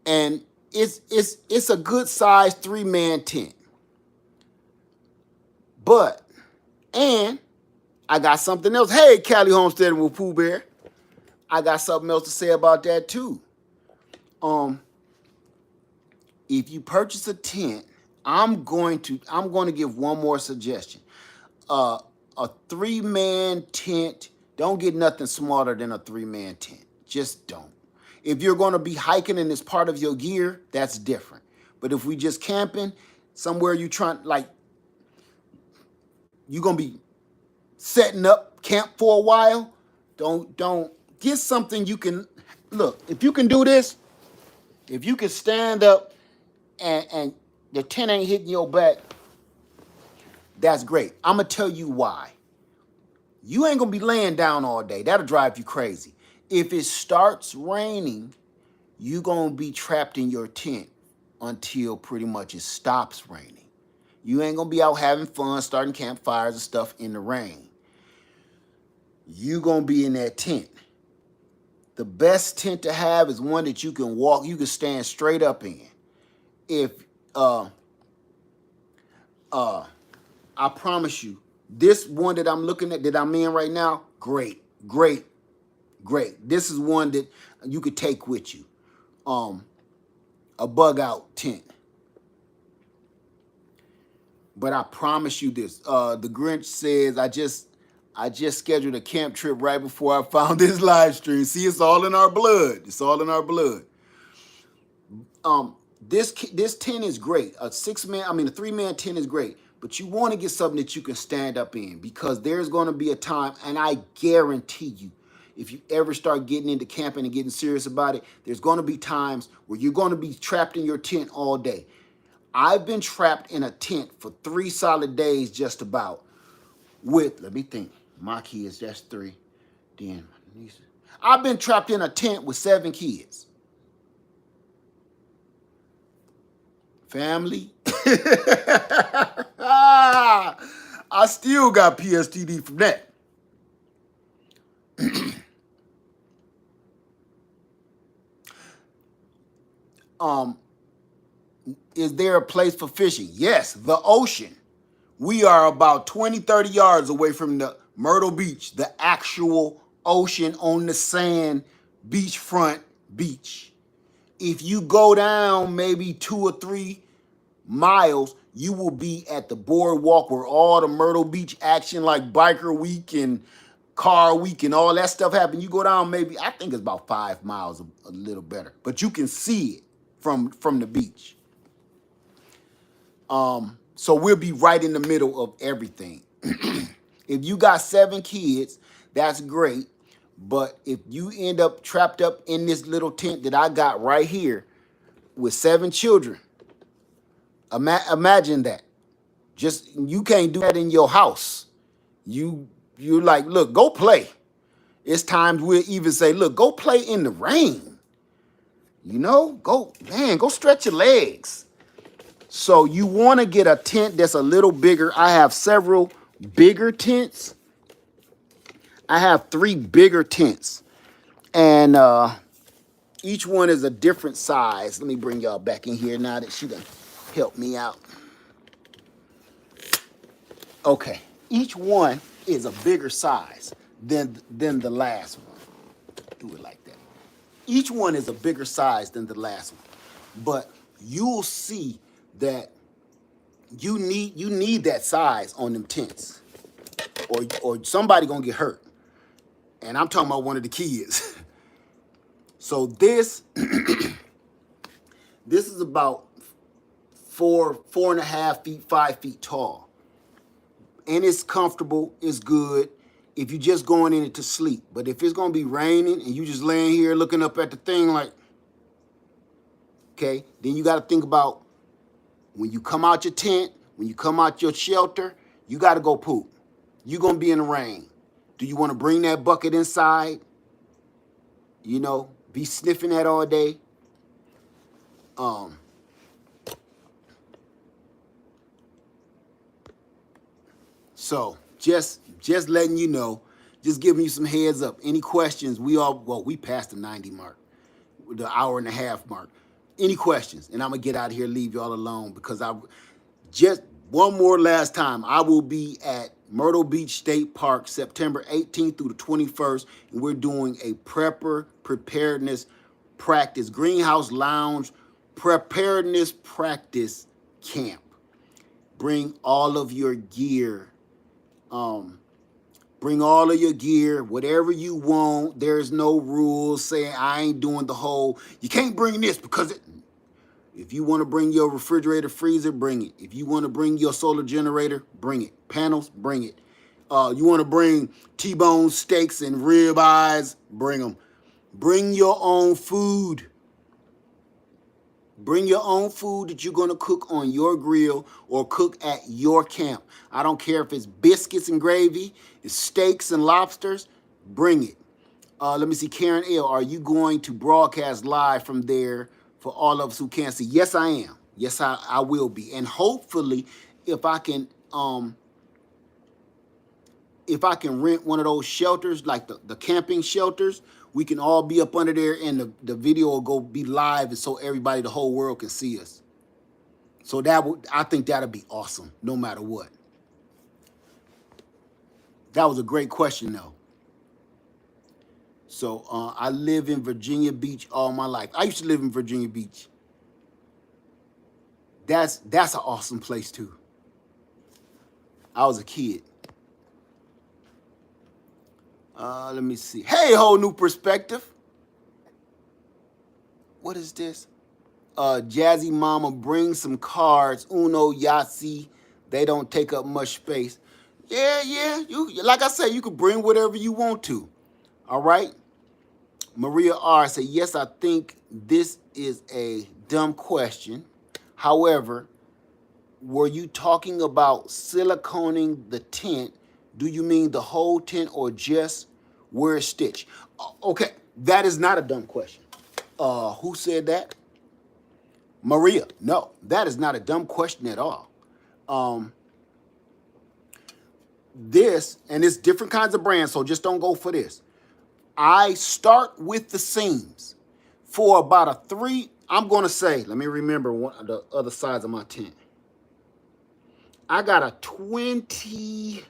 And it's a good size 3-man tent. And I got something else. Hey, Callie Homestead with Pooh Bear. I got something else to say about that too. If you purchase a tent, I'm going to give one more suggestion. A 3-man tent, don't get nothing smaller than a 3-man tent. Just don't. If you're going to be hiking and it's part of your gear, that's different. But if we just camping, somewhere you trying, like, you're going to be setting up camp for a while, don't get something you can, look, if you can do this, if you can stand up and the tent ain't hitting your back, that's great. I'm going to tell you why. You ain't going to be laying down all day. That'll drive you crazy. If it starts raining, you're going to be trapped in your tent until pretty much it stops raining. You ain't going to be out having fun, starting campfires and stuff in the rain. You're going to be in that tent. The best tent to have is one that you can walk, you can stand straight up in. If, I promise you, this one that I'm looking at, that I'm in right now, great. This is one that you could take with you. A bug out tent. But I promise you this. The Grinch says, I just scheduled a camp trip right before I found this live stream. See, it's all in our blood. It's all in our blood. This tent is great. A 3-man tent is great. But you want to get something that you can stand up in, because there's going to be a time, and I guarantee you, if you ever start getting into camping and getting serious about it, there's going to be times where you're going to be trapped in your tent all day. I've been trapped in a tent for 3 solid days just about with, let me think, my kids, that's 3. Then my nieces. I've been trapped in a tent with 7 kids. Family. I still got PSTD from that. Is there a place for fishing? Yes, the ocean. We are about 20, 30 yards away from the Myrtle Beach, the actual ocean on the sand, beachfront beach. If you go down maybe 2 or 3 miles, you will be at the boardwalk where all the Myrtle Beach action like Biker Week and Car Week and all that stuff happen. You go down maybe, I think it's about 5 miles, a little better, but you can see it from the beach. So we'll be right in the middle of everything. If you got 7 kids, that's great. But if you end up trapped up in this little tent that I got right here with 7 children, imagine that. Just, you can't do that in your house. You're like, look, go play. It's times we'll even say, look, go play in the rain. You know, go stretch your legs. So you want to get a tent that's a little bigger. I have several bigger tents. I have 3 bigger tents. And each one is a different size. Let me bring y'all back in here now that she done helped me out. Okay. Each one is a bigger size than the last one. Do it like that. Each one is a bigger size than the last one. But you'll see that you need that size on them tents, or somebody gonna get hurt. And I'm talking about one of the kids. So this this is about 4.5 feet, 5 feet tall, and it's comfortable. It's good if you're just going in it to sleep. But if it's gonna be raining and you just laying here looking up at the thing like, okay, then you got to think about, when you come out your tent, when you come out your shelter, you got to go poop. You're going to be in the rain. Do you want to bring that bucket inside? You know, be sniffing that all day? So just letting you know, just giving you some heads up. Any questions? We passed the 90 mark, the hour and a half mark. Any questions? And I'm going to get out of here, leave y'all alone, because just one more last time, I will be at Myrtle Beach State Park September 18th through the 21st, and we're doing a preparedness practice, greenhouse lounge preparedness practice camp. Bring all of your gear. Bring all of your gear, whatever you want. There's no rules saying I ain't doing the whole, you can't bring this because if you want to bring your refrigerator, freezer, bring it. If you want to bring your solar generator, bring it. Panels, bring it. You want to bring T-bone steaks and rib eyes, bring them. Bring your own food. Bring your own food that you're going to cook on your grill or cook at your camp. I don't care if it's biscuits and gravy, it's steaks and lobsters, bring it. Let me see, Karen L., are you going to broadcast live from there for all of us who can't see? Yes, I am. Yes, I will be. And hopefully, if I can rent one of those shelters, like the camping shelters, we can all be up under there and the video will go be live, and so everybody, the whole world can see us. So I think that'll be awesome, no matter what. That was a great question, though. So I live in Virginia Beach all my life. I used to live in Virginia Beach. That's an awesome place too. I was a kid. Let me see. Hey, whole new perspective. What is this? Jazzy Mama, bring some cards. Uno, Yahtzee. They don't take up much space. Yeah. You, like I said, you can bring whatever you want to. All right. Maria R. said, yes, I think this is a dumb question. However, were you talking about siliconing the tent? Do you mean the whole tent or just where it's stitched? Okay, that is not a dumb question. Who said that? Maria. No, that is not a dumb question at all. Um, this, and it's different kinds of brands, so just don't go for this. I start with the seams for about a 3. I'm going to say, let me remember the other sides of my tent. I got a 20.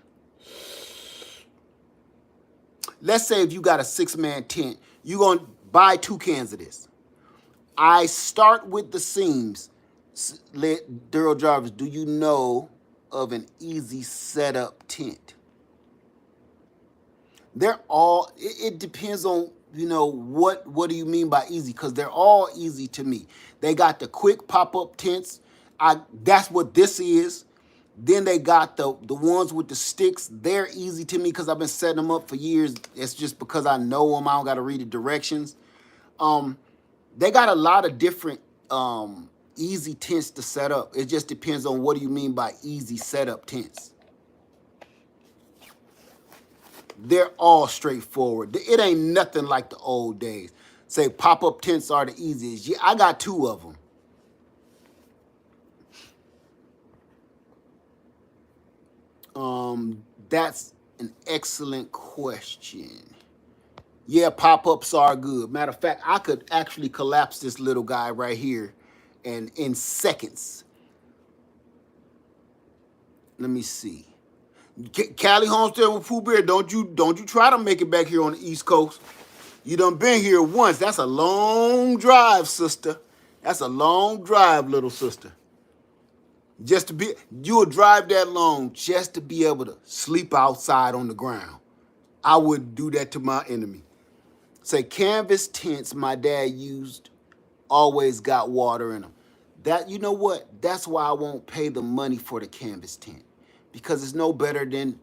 Let's say if you got a 6-man tent, you're going to buy 2 cans of this. I start with the seams. Daryl Jarvis, do you know of an easy setup tent? They're all, it depends on, what do you mean by easy? Because they're all easy to me. They got the quick pop-up tents. That's what this is. Then they got the ones with the sticks. They're easy to me because I've been setting them up for years. It's just because I know them. I don't got to read the directions. They got a lot of different easy tents to set up. It just depends on what do you mean by easy setup tents. They're all straightforward. It ain't nothing like the old days. Say pop-up tents are the easiest. Yeah, I got 2 of them. That's an excellent question. Yeah, pop-ups are good. Matter of fact, I could actually collapse this little guy right here and in seconds. Let me see. Callie Homestead with Pooh Bear, don't you try to make it back here on the East Coast. You done been here once. That's a long drive, sister. That's a long drive, little sister. You'll drive that long just to be able to sleep outside on the ground. I wouldn't do that to my enemy. Say canvas tents my dad used always got water in them. That, you know what? That's why I won't pay the money for the canvas tent. Because it's no better than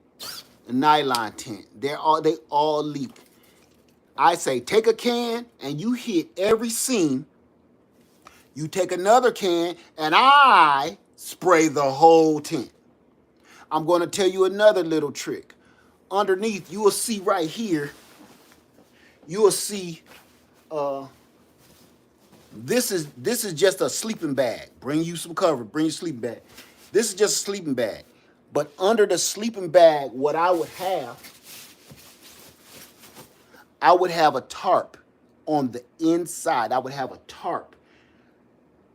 a nylon tent. They all leak. I say take a can and you hit every seam. You take another can and I spray the whole tent. I'm going to tell you another little trick. Underneath, you will see right here, you will see this is just a sleeping bag. Bring you some cover. Bring your sleeping bag. This is just a sleeping bag. But under the sleeping bag, what I would have a tarp on the inside. I would have a tarp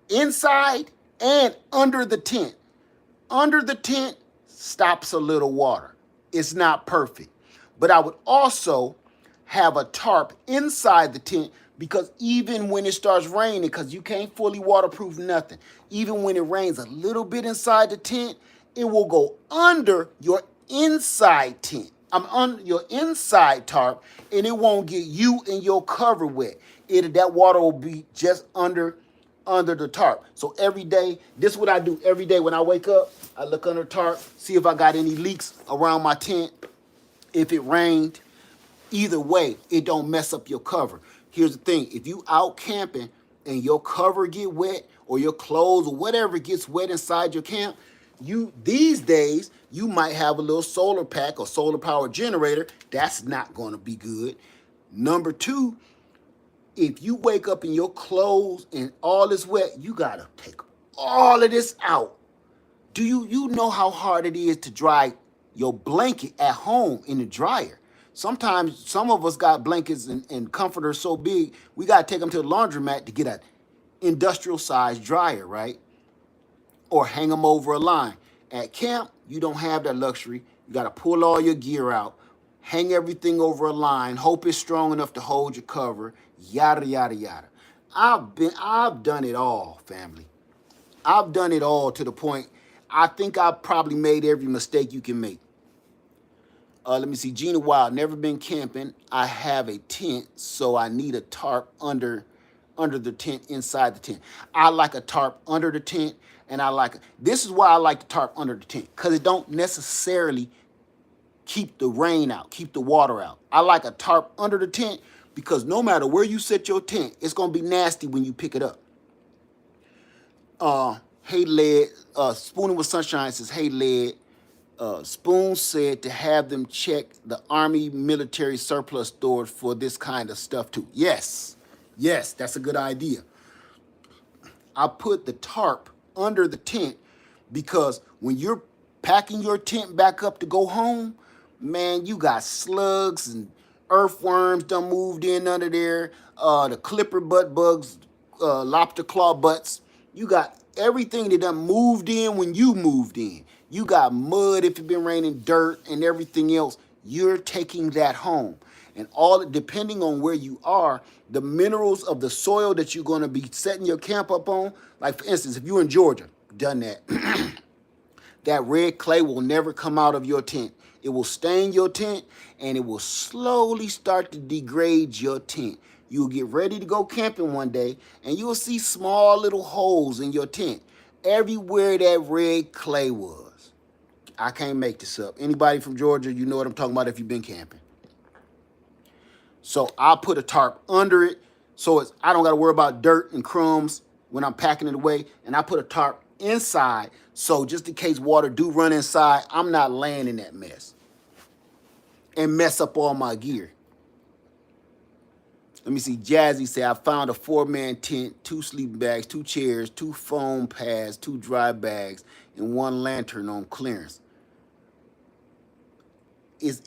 inside and under the tent. Under the tent stops a little water. It's not perfect. But I would also have a tarp inside the tent because even when it starts raining, because you can't fully waterproof nothing, even when it rains a little bit inside the tent, it will go under your inside tent. I'm on your inside tarp, and it won't get you and your cover wet. That water will be just under the tarp. So every day, this is what I do every day when I wake up. I look under the tarp, see if I got any leaks around my tent. If it rained, either way, it don't mess up your cover. Here's the thing: if you out camping and your cover get wet or your clothes or whatever gets wet inside your camp, these days you might have a little solar pack or solar power generator. That's not going to be good. Number 2, if you wake up in your clothes and all is wet, you gotta take all of this out. Do you know how hard it is to dry your blanket at home in the dryer? Sometimes some of us got blankets and comforters so big, we gotta take them to the laundromat to get an industrial size dryer, right? Or hang them over a line. At camp, you don't have that luxury. You gotta pull all your gear out, hang everything over a line, hope it's strong enough to hold your cover, yada, yada, yada. I've done it all, family. I've done it all to the point, I think I've probably made every mistake you can make. Let me see, Gina Wild, never been camping. I have a tent, so I need a tarp under the tent, inside the tent. I like a tarp under the tent, and this is why I like the tarp under the tent, because it don't necessarily keep the rain out, keep the water out. I like a tarp under the tent because no matter where you set your tent, it's going to be nasty when you pick it up. Hey Led, Spooning with Sunshine says, hey Led, Spoon said to have them check the Army military surplus stores for this kind of stuff too. Yes, yes, that's a good idea. I put the tarp under the tent because when you're packing your tent back up to go home, man, you got slugs and earthworms done moved in under there, the clipper butt bugs, lobster claw butts. You got everything that done moved in when you moved in. You got mud if it's been raining, dirt, and everything else. You're taking that home. And all depending on where you are, the minerals of the soil that you're going to be setting your camp up on, like for instance, if you're in Georgia, done that, that red clay will never come out of your tent. It will stain your tent and it will slowly start to degrade your tent. You'll get ready to go camping one day and you'll see small little holes in your tent everywhere that red clay was. I can't make this up. Anybody from Georgia, you know what I'm talking about if you've been camping. So I'll put a tarp under it so I don't got to worry about dirt and crumbs when I'm packing it away. And I put a tarp inside so just in case water do run inside, I'm not laying in that mess and mess up all my gear. Let me see. Jazzy say, I found a 4-man tent, 2 sleeping bags, 2 chairs, 2 foam pads, 2 dry bags, and 1 lantern on clearance.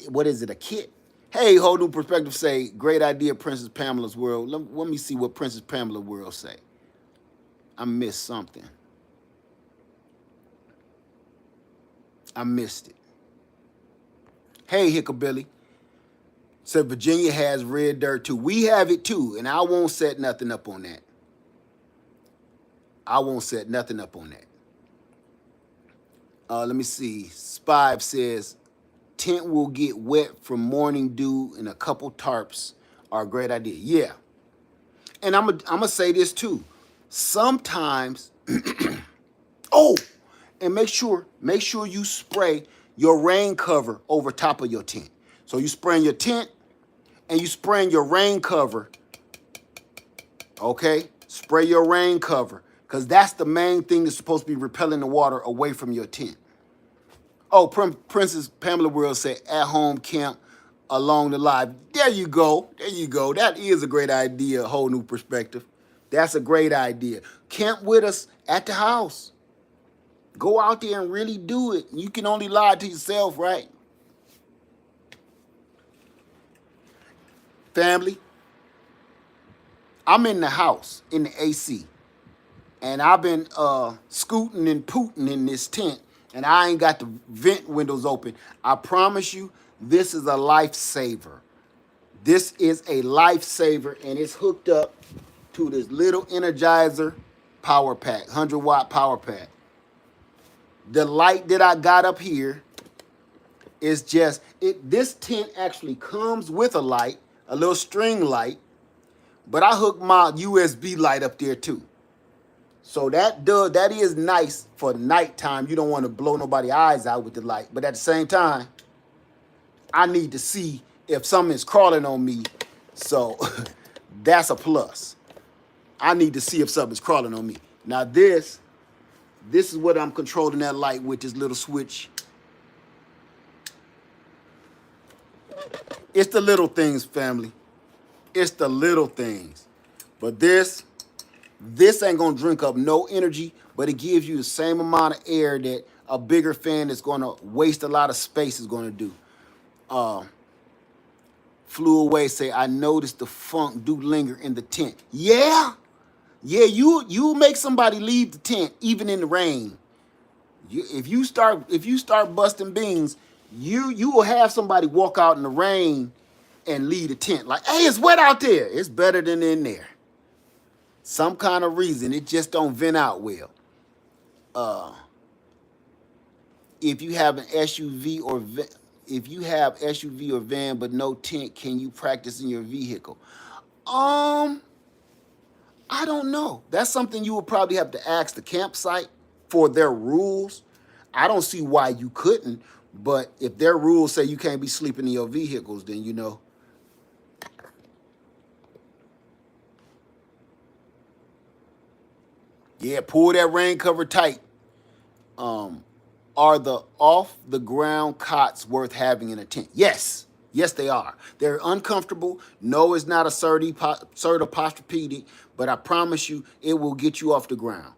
What is it, a kit? Hey, Whole New Perspective say, great idea, Princess Pamela's World. Let me see what Princess Pamela World say. I missed something. I missed it. Hey, Hickabilly. Said Virginia has red dirt too. We have it too, and I won't set nothing up on that. I won't set nothing up on that. Let me see. Spive says, tent will get wet from morning dew and a couple tarps are a great idea. Yeah. And I'm gonna say this too. Sometimes, oh, and make sure you spray your rain cover over top of your tent. So you spraying your tent and you spraying your rain cover. Okay? Spray your rain cover because that's the main thing that's supposed to be repelling the water away from your tent. Oh, Princess Pamela World said at home camp along the line. There you go. There you go. That is a great idea, a whole new perspective. That's a great idea. Camp with us at the house. Go out there and really do it. You can only lie to yourself, right? Family, I'm in the house, in the AC. And I've been scooting and pooting in this tent. And I ain't got the vent windows open. I promise you, this is a lifesaver. This is a lifesaver, and it's hooked up to this little Energizer power pack, 100-watt power pack. The light that I got up here is just, this tent actually comes with a light, a little string light, but I hooked my USB light up there too. So that is nice for nighttime. You don't want to blow nobody's eyes out with the light. But at the same time, I need to see if something is crawling on me. So that's a plus. I need to see if something's crawling on me. Now this is what I'm controlling that light with, this little switch. It's the little things, family. It's the little things. But this ain't gonna drink up no energy, but it gives you the same amount of air that a bigger fan that's gonna waste a lot of space is gonna do. Flew away say, I noticed the funk do linger in the tent. Yeah, you make somebody leave the tent even in the rain. If you start busting beans, you will have somebody walk out in the rain and leave the tent like, hey, it's wet out there. It's better than in there. Some kind of reason it just don't vent out well. If you have an SUV or van but no tent, can you practice in your vehicle? I don't know. That's something you would probably have to ask the campsite for their rules. I don't see why you couldn't, but if their rules say you can't be sleeping in your vehicles, then you know. Yeah, pull that rain cover tight. Are the off the ground cots worth having in a tent? Yes. Yes, they are. They're uncomfortable. No, it's not a certopostropedic, but I promise you it will get you off the ground.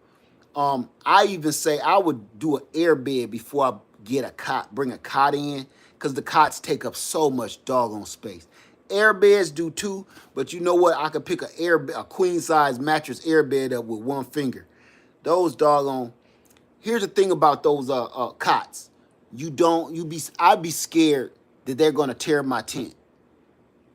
I even say I would do an air bed before I get a cot, bring a cot in, because the cots take up so much doggone space. Air beds do too, but you know what? I could pick a queen size mattress air bed up with one finger. Those doggone. Here's the thing about those cots. I'd be scared that they're gonna tear my tent.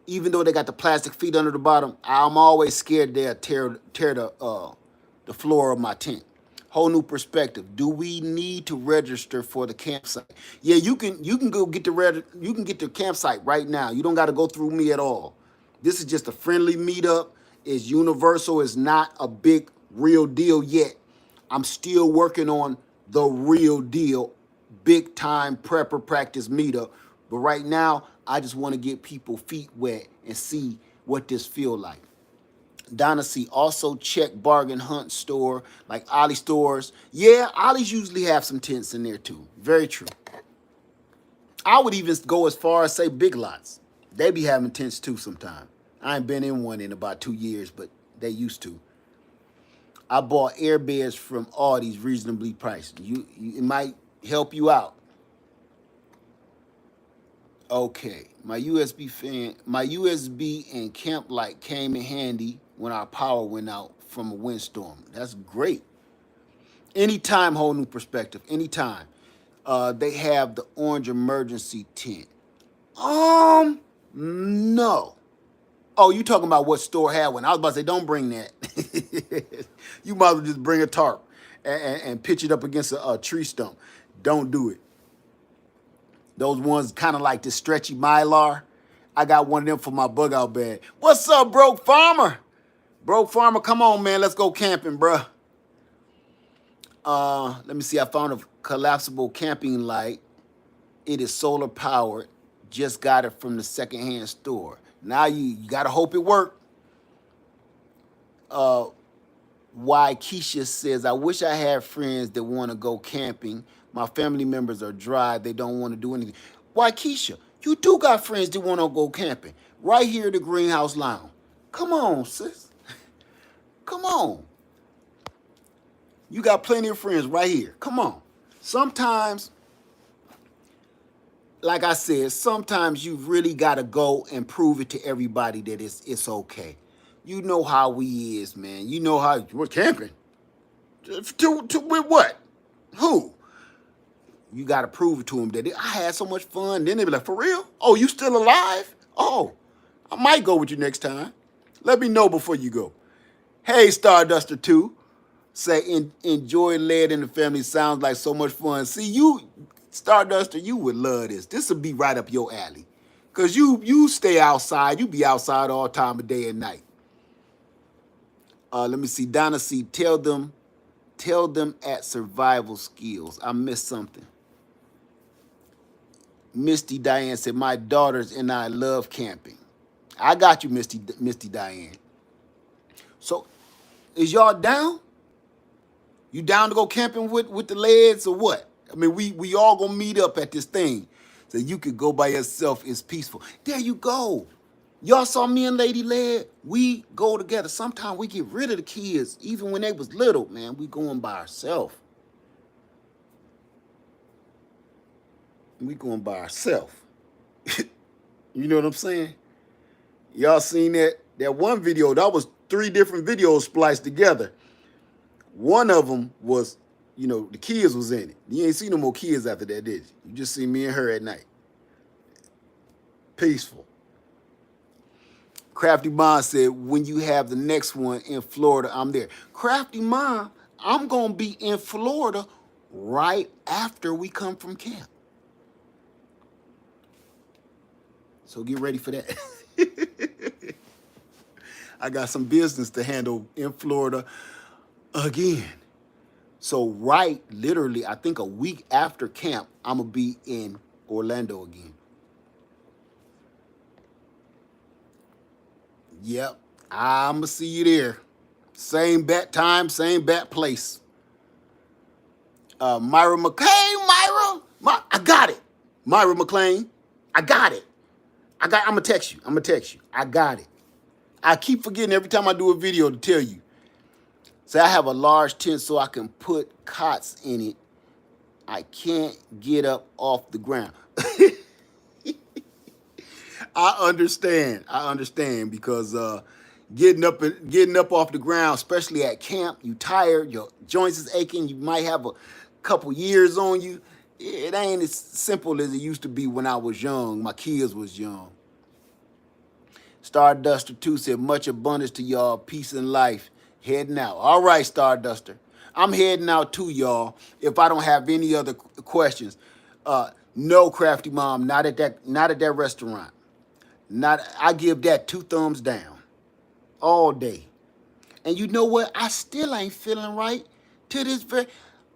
Even though they got the plastic feet under the bottom, I'm always scared they'll tear the floor of my tent. Whole new perspective. Do we need to register for the campsite? Yeah, you can go get you can get the campsite right now. You don't got to go through me at all. This is just a friendly meetup. It's universal. It's not a big real deal yet. I'm still working on the real deal, big time prepper practice meetup. But right now, I just want to get people feet wet and see what this feel like. Donna C. Also check bargain hunt store like Ollie stores. Yeah, Ollie's usually have some tents in there too. Very true. I would even go as far as say Big Lots. They be having tents too sometime. I ain't been in one in about 2 years, but they used to. I bought air beds from Aldi's reasonably priced. It might help you out. Okay, my USB and camp light came in handy when our power went out from a windstorm. That's great. Anytime, whole new perspective. Anytime. They have the orange emergency tent. No. Oh, you talking about what store had one? I was about to say, don't bring that. You might as well just bring a tarp and pitch it up against a tree stump. Don't do it. Those ones kind of like this stretchy Mylar. I got one of them for my bug out bag. What's up, Broke Farmer? Broke Farmer, come on, man. Let's go camping, bruh. Let me see. I found a collapsible camping light. It is solar powered. Just got it from the secondhand store. Now you got to hope it worked. Why Keisha says, I wish I had friends that want to go camping. My family members are dry. They don't want to do anything. Why Keisha, you do got friends that want to go camping. Right here at the Greenhouse Lounge. Come on, sis. Come on. You got plenty of friends right here. Come on. Sometimes, like I said, sometimes you really got to go and prove it to everybody that it's okay. You know how we is, man. You know how we're camping. With what? Who? You got to prove it to them that I had so much fun. Then they be like, for real? Oh, you still alive? Oh, I might go with you next time. Let me know before you go. Hey, Starduster 2. Say, enjoy lead in the family. Sounds like so much fun. See, you, Starduster, you would love this. This would be right up your alley. Because you stay outside. You be outside all time of day and night. Let me see. Donna C. Tell them at survival skills. I missed something. Misty Diane said, my daughters and I love camping. I got you, Misty Diane. So, is y'all down? You down to go camping with the lads or what? I mean, we all gonna meet up at this thing. So you could go by yourself. It's peaceful. There you go. Y'all saw me and Lady Led. We go together. Sometimes we get rid of the kids. Even when they was little, man, we going by ourselves. We going by ourselves. You know what I'm saying? Y'all seen that one video? That was 3 different videos spliced together. One of them was, the kids was in it. You ain't seen no more kids after that, did you? You just see me and her at night. Peaceful. Crafty Mom said, when you have the next one in Florida, I'm there. Crafty Mom, I'm going to be in Florida right after we come from camp. So get ready for that. I got some business to handle in Florida again. So literally, I think a week after camp, I'm going to be in Orlando again. Yep, I'm going to see you there. Same bat time, same bat place. Myra McCain, I got it. Myra McClain, I got it. I'm gonna text you. I got it. I keep forgetting every time I do a video to tell you. Say I have a large tent so I can put cots in it. I can't get up off the ground. I understand because getting up off the ground, especially at camp, you tired, your joints is aching, you might have a couple years on you. It ain't as simple as it used to be when I was young. My kids was young. Starduster 2 said, much abundance to y'all. Peace and life. Heading out. All right, Starduster. I'm heading out too, y'all. If I don't have any other questions. No, Crafty Mom, not at that restaurant. I give that 2 thumbs down. All day. And you know what? I still ain't feeling right to this very.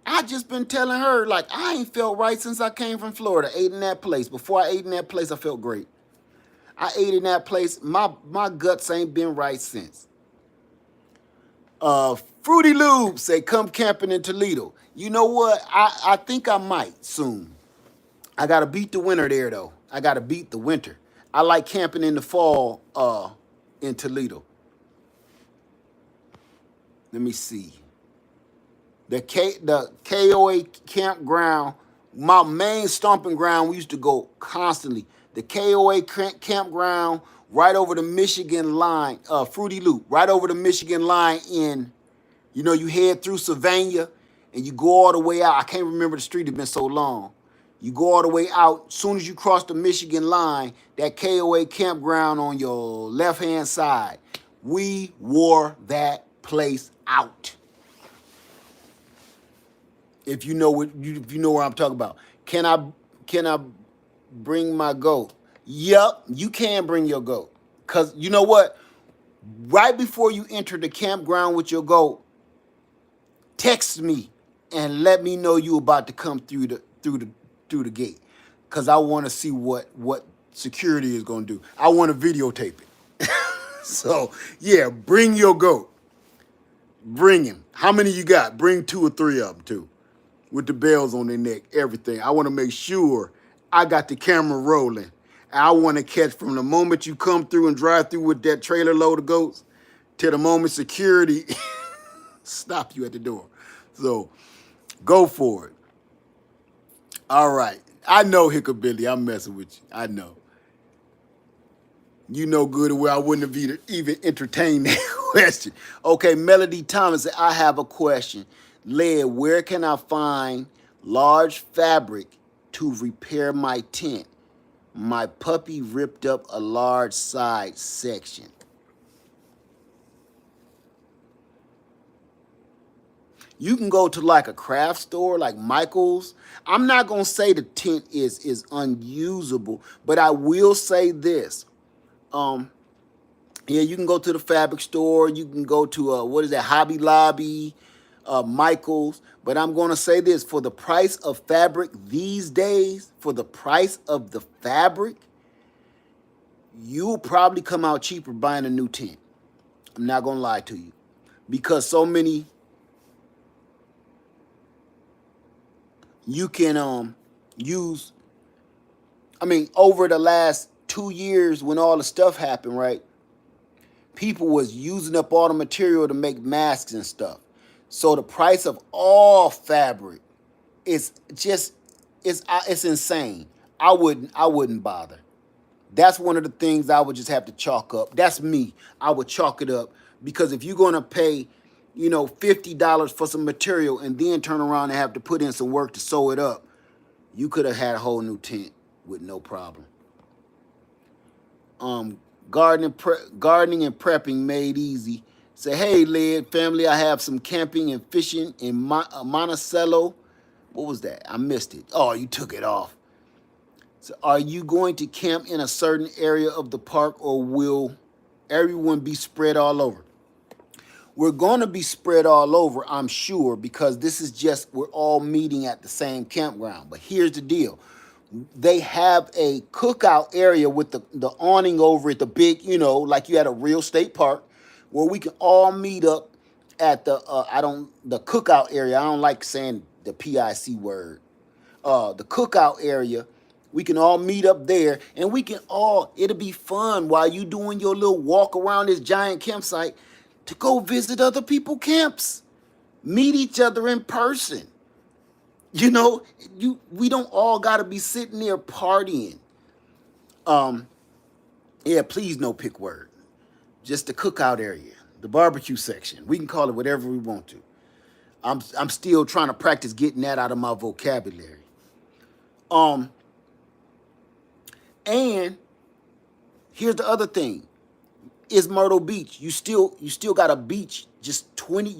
I just been telling her, like, I ain't felt right since I came from Florida. Ate in that place. Before I ate in that place, I felt great. I ate in that place. My guts ain't been right since. Fruity Lube say, come camping in Toledo. You know what? I think I might soon. I got to beat the winter there, though. I got to beat the winter. I like camping in the fall in Toledo. Let me see. The KOA campground, my main stomping ground, we used to go constantly. The KOA campground right over the Michigan line, Fruity Loop, right over the Michigan line in, you head through Sylvania and you go all the way out. I can't remember the street, it's been so long. You go all the way out. As soon as you cross the Michigan line, that KOA campground on your left-hand side, we wore that place out. If you know what I'm talking about. Can I bring my goat? Yep, you can bring your goat. Cause you know what? Right before you enter the campground with your goat, text me and let me know you about to come through the gate. Cause I want to see what security is gonna do. I want to videotape it. So yeah, bring your goat. Bring him. How many you got? Bring 2 or 3 of them too. With the bells on their neck, everything. I want to make sure I got the camera rolling. I want to catch from the moment you come through and drive through with that trailer load of goats to the moment security stop you at the door. So go for it. All right. I know, Hickabilly, I'm messing with you. I know. You know good and well I wouldn't have even entertained that question. Okay, Melody Thomas said, I have a question. Led, where can I find large fabric to repair my tent? My puppy ripped up a large side section. You can go to like a craft store like Michael's. I'm not going to say the tent is unusable, but I will say this. Yeah, you can go to the fabric store. You can go to, Hobby Lobby, Michael's. But I'm going to say this. For the price of fabric these days, for the price of the fabric, you'll probably come out cheaper buying a new tent. I'm not going to lie to you. Because so many, you can use, over the last 2 years when all the stuff happened, right? People was using up all the material to make masks and stuff. So the price of all fabric is just it's insane. I wouldn't bother. That's one of the things I would just have to chalk up. That's me. I would chalk it up because if you're gonna pay, $50 for some material and then turn around and have to put in some work to sew it up, you could have had a whole new tent with no problem. Gardening and prepping made easy. Say, hey, Led family, I have some camping and fishing in Monticello. What was that? I missed it. Oh, you took it off. So are you going to camp in a certain area of the park or will everyone be spread all over? We're going to be spread all over, I'm sure, because this is just, we're all meeting at the same campground. But here's the deal. They have a cookout area with the awning over it, the big, like you had a real state park, where we can all meet up at the the cookout area. I don't like saying the PIC word. The cookout area. We can all meet up there, and we can all. It'll be fun while you doing your little walk around this giant campsite to go visit other people camps, meet each other in person. You know, we don't all got to be sitting there partying. Yeah, please no pick word. Just the cookout area, the barbecue section. We can call it whatever we want to. I'm still trying to practice getting that out of my vocabulary. And here's the other thing: is Myrtle Beach. You still got a beach just 20.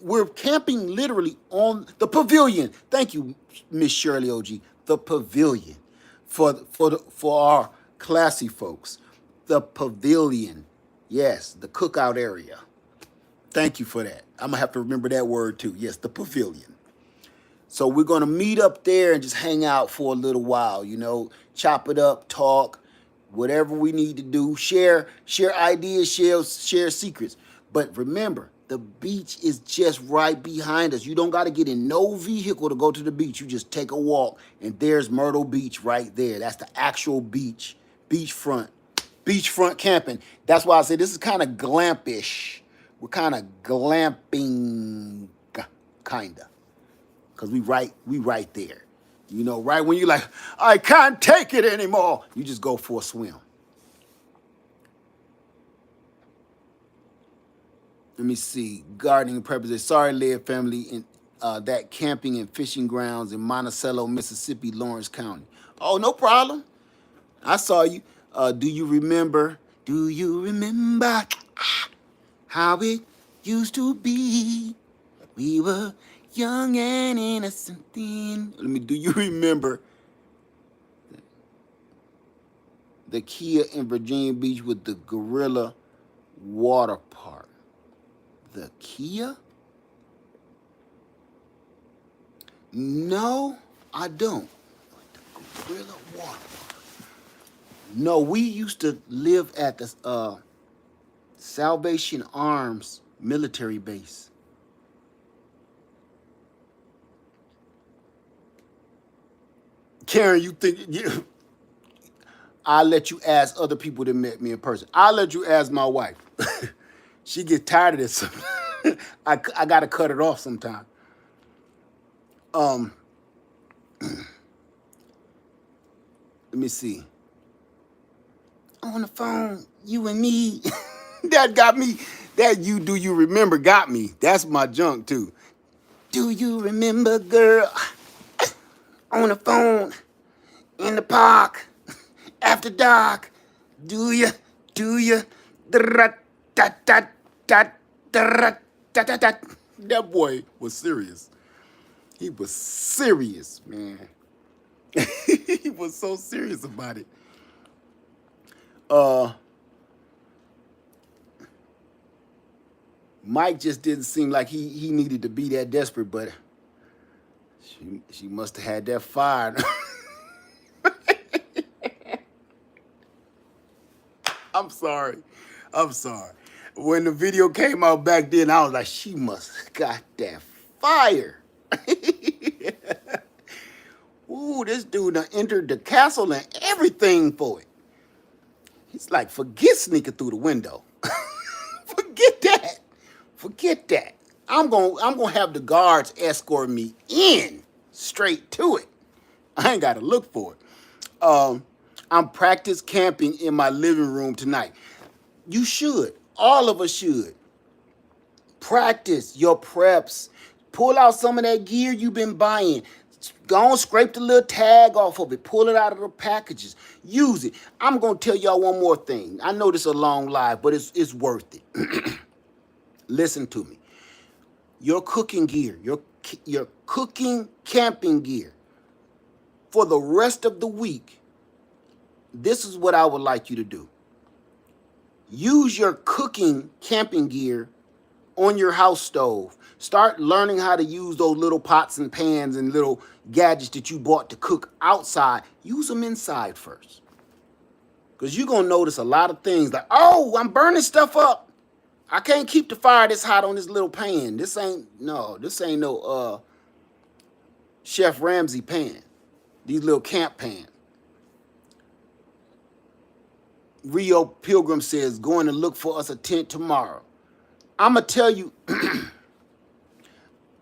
We're camping literally on the pavilion. Thank you, Miss Shirley OG. The pavilion for our classy folks. The pavilion. Yes, the cookout area. Thank you for that. I'm gonna have to remember that word too. Yes, the pavilion. So we're gonna meet up there and just hang out for a little while, you know, chop it up, talk, whatever we need to do, share ideas, share secrets. But remember, the beach is just right behind us. You don't got to get in no vehicle to go to the beach. You just take a walk, and there's Myrtle Beach right there. That's the actual beach, beachfront camping. That's why I say this is kind of glampish. We're kind of glamping, kinda, cause we right there. You know, right when you're like, I can't take it anymore, you just go for a swim. Let me see. Gardening and Preparedness. Sorry, Leah family, in that camping and fishing grounds in Monticello, Mississippi, Lawrence County. Oh, no problem. I saw you. Do you remember? Do you remember how it used to be? We were young and innocent then. Do you remember the Kia in Virginia Beach with the Gorilla Water Park? The Kia? No, I don't. The Gorilla Water Park. No, we used to live at the Salvation Arms military base. Karen, you think I'll let you ask other people that met me in person. I'll let you ask my wife. She gets tired of this. I gotta cut it off sometime. Let me see. On the phone, you and me. That got me. That do you remember got me. That's my junk too. Do you remember, girl? On the phone, in the park, after dark. Do you? That boy was serious. He was serious, man. He was so serious about it. Mike just didn't seem like he needed to be that desperate, but she must have had that fire. I'm sorry. When the video came out back then, I was like, she must have got that fire. Ooh, this dude done entered the castle and everything for it. He's like, forget sneaking through the window. Forget that. I'm gonna have the guards escort me in straight to it. I ain't gotta look for it. I'm practice camping in my living room tonight. You should. All of us should. Practice your preps. Pull out some of that gear you've been buying. Go on, scrape the little tag off of it. Pull it out of the packages. Use it. I'm going to tell y'all one more thing. I know this is a long live, but it's worth it. Listen to me. Your cooking gear, your cooking camping gear, for the rest of the week, this is what I would like you to do. Use your cooking camping gear on your house stove. Start learning how to use those little pots and pans and little gadgets that you bought to cook outside. Use them inside first. Because you're going to notice a lot of things like, oh, I'm burning stuff up. I can't keep the fire this hot on this little pan. This ain't no Chef Ramsay pan. These little camp pans. Rio Pilgrim says, going to look for us a tent tomorrow. I'ma tell you,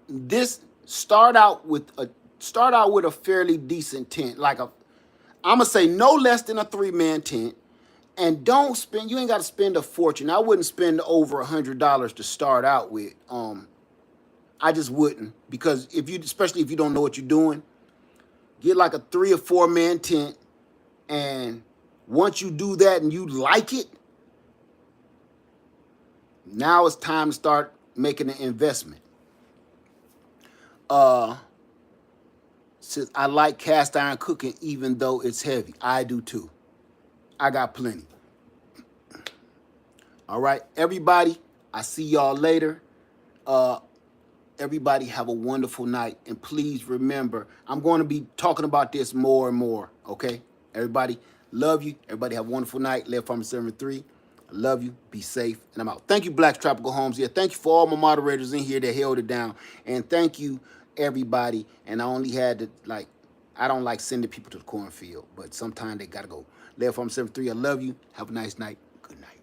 this start out with a fairly decent tent. I'ma say no less than a 3-man tent. And you ain't got to spend a fortune. I wouldn't spend over $100 to start out with. I just wouldn't, because especially if you don't know what you're doing, get like a 3 or 4-man tent, and once you do that and you like it, now it's time to start making an investment. Since I like cast iron cooking, even though it's heavy, I do too. I got plenty. All right, everybody, I see y'all later. Everybody have a wonderful night. And please remember, I'm going to be talking about this more and more, okay? Everybody, love you. Everybody have a wonderful night. Left Farmer 73. I love you. Be safe. And I'm out. Thank you, Black's Tropical Homes here. Thank you for all my moderators in here that held it down. And thank you, everybody. And I only had to, I don't like sending people to the cornfield, but sometimes they got to go. Left Farmer 73, I love you. Have a nice night. Good night.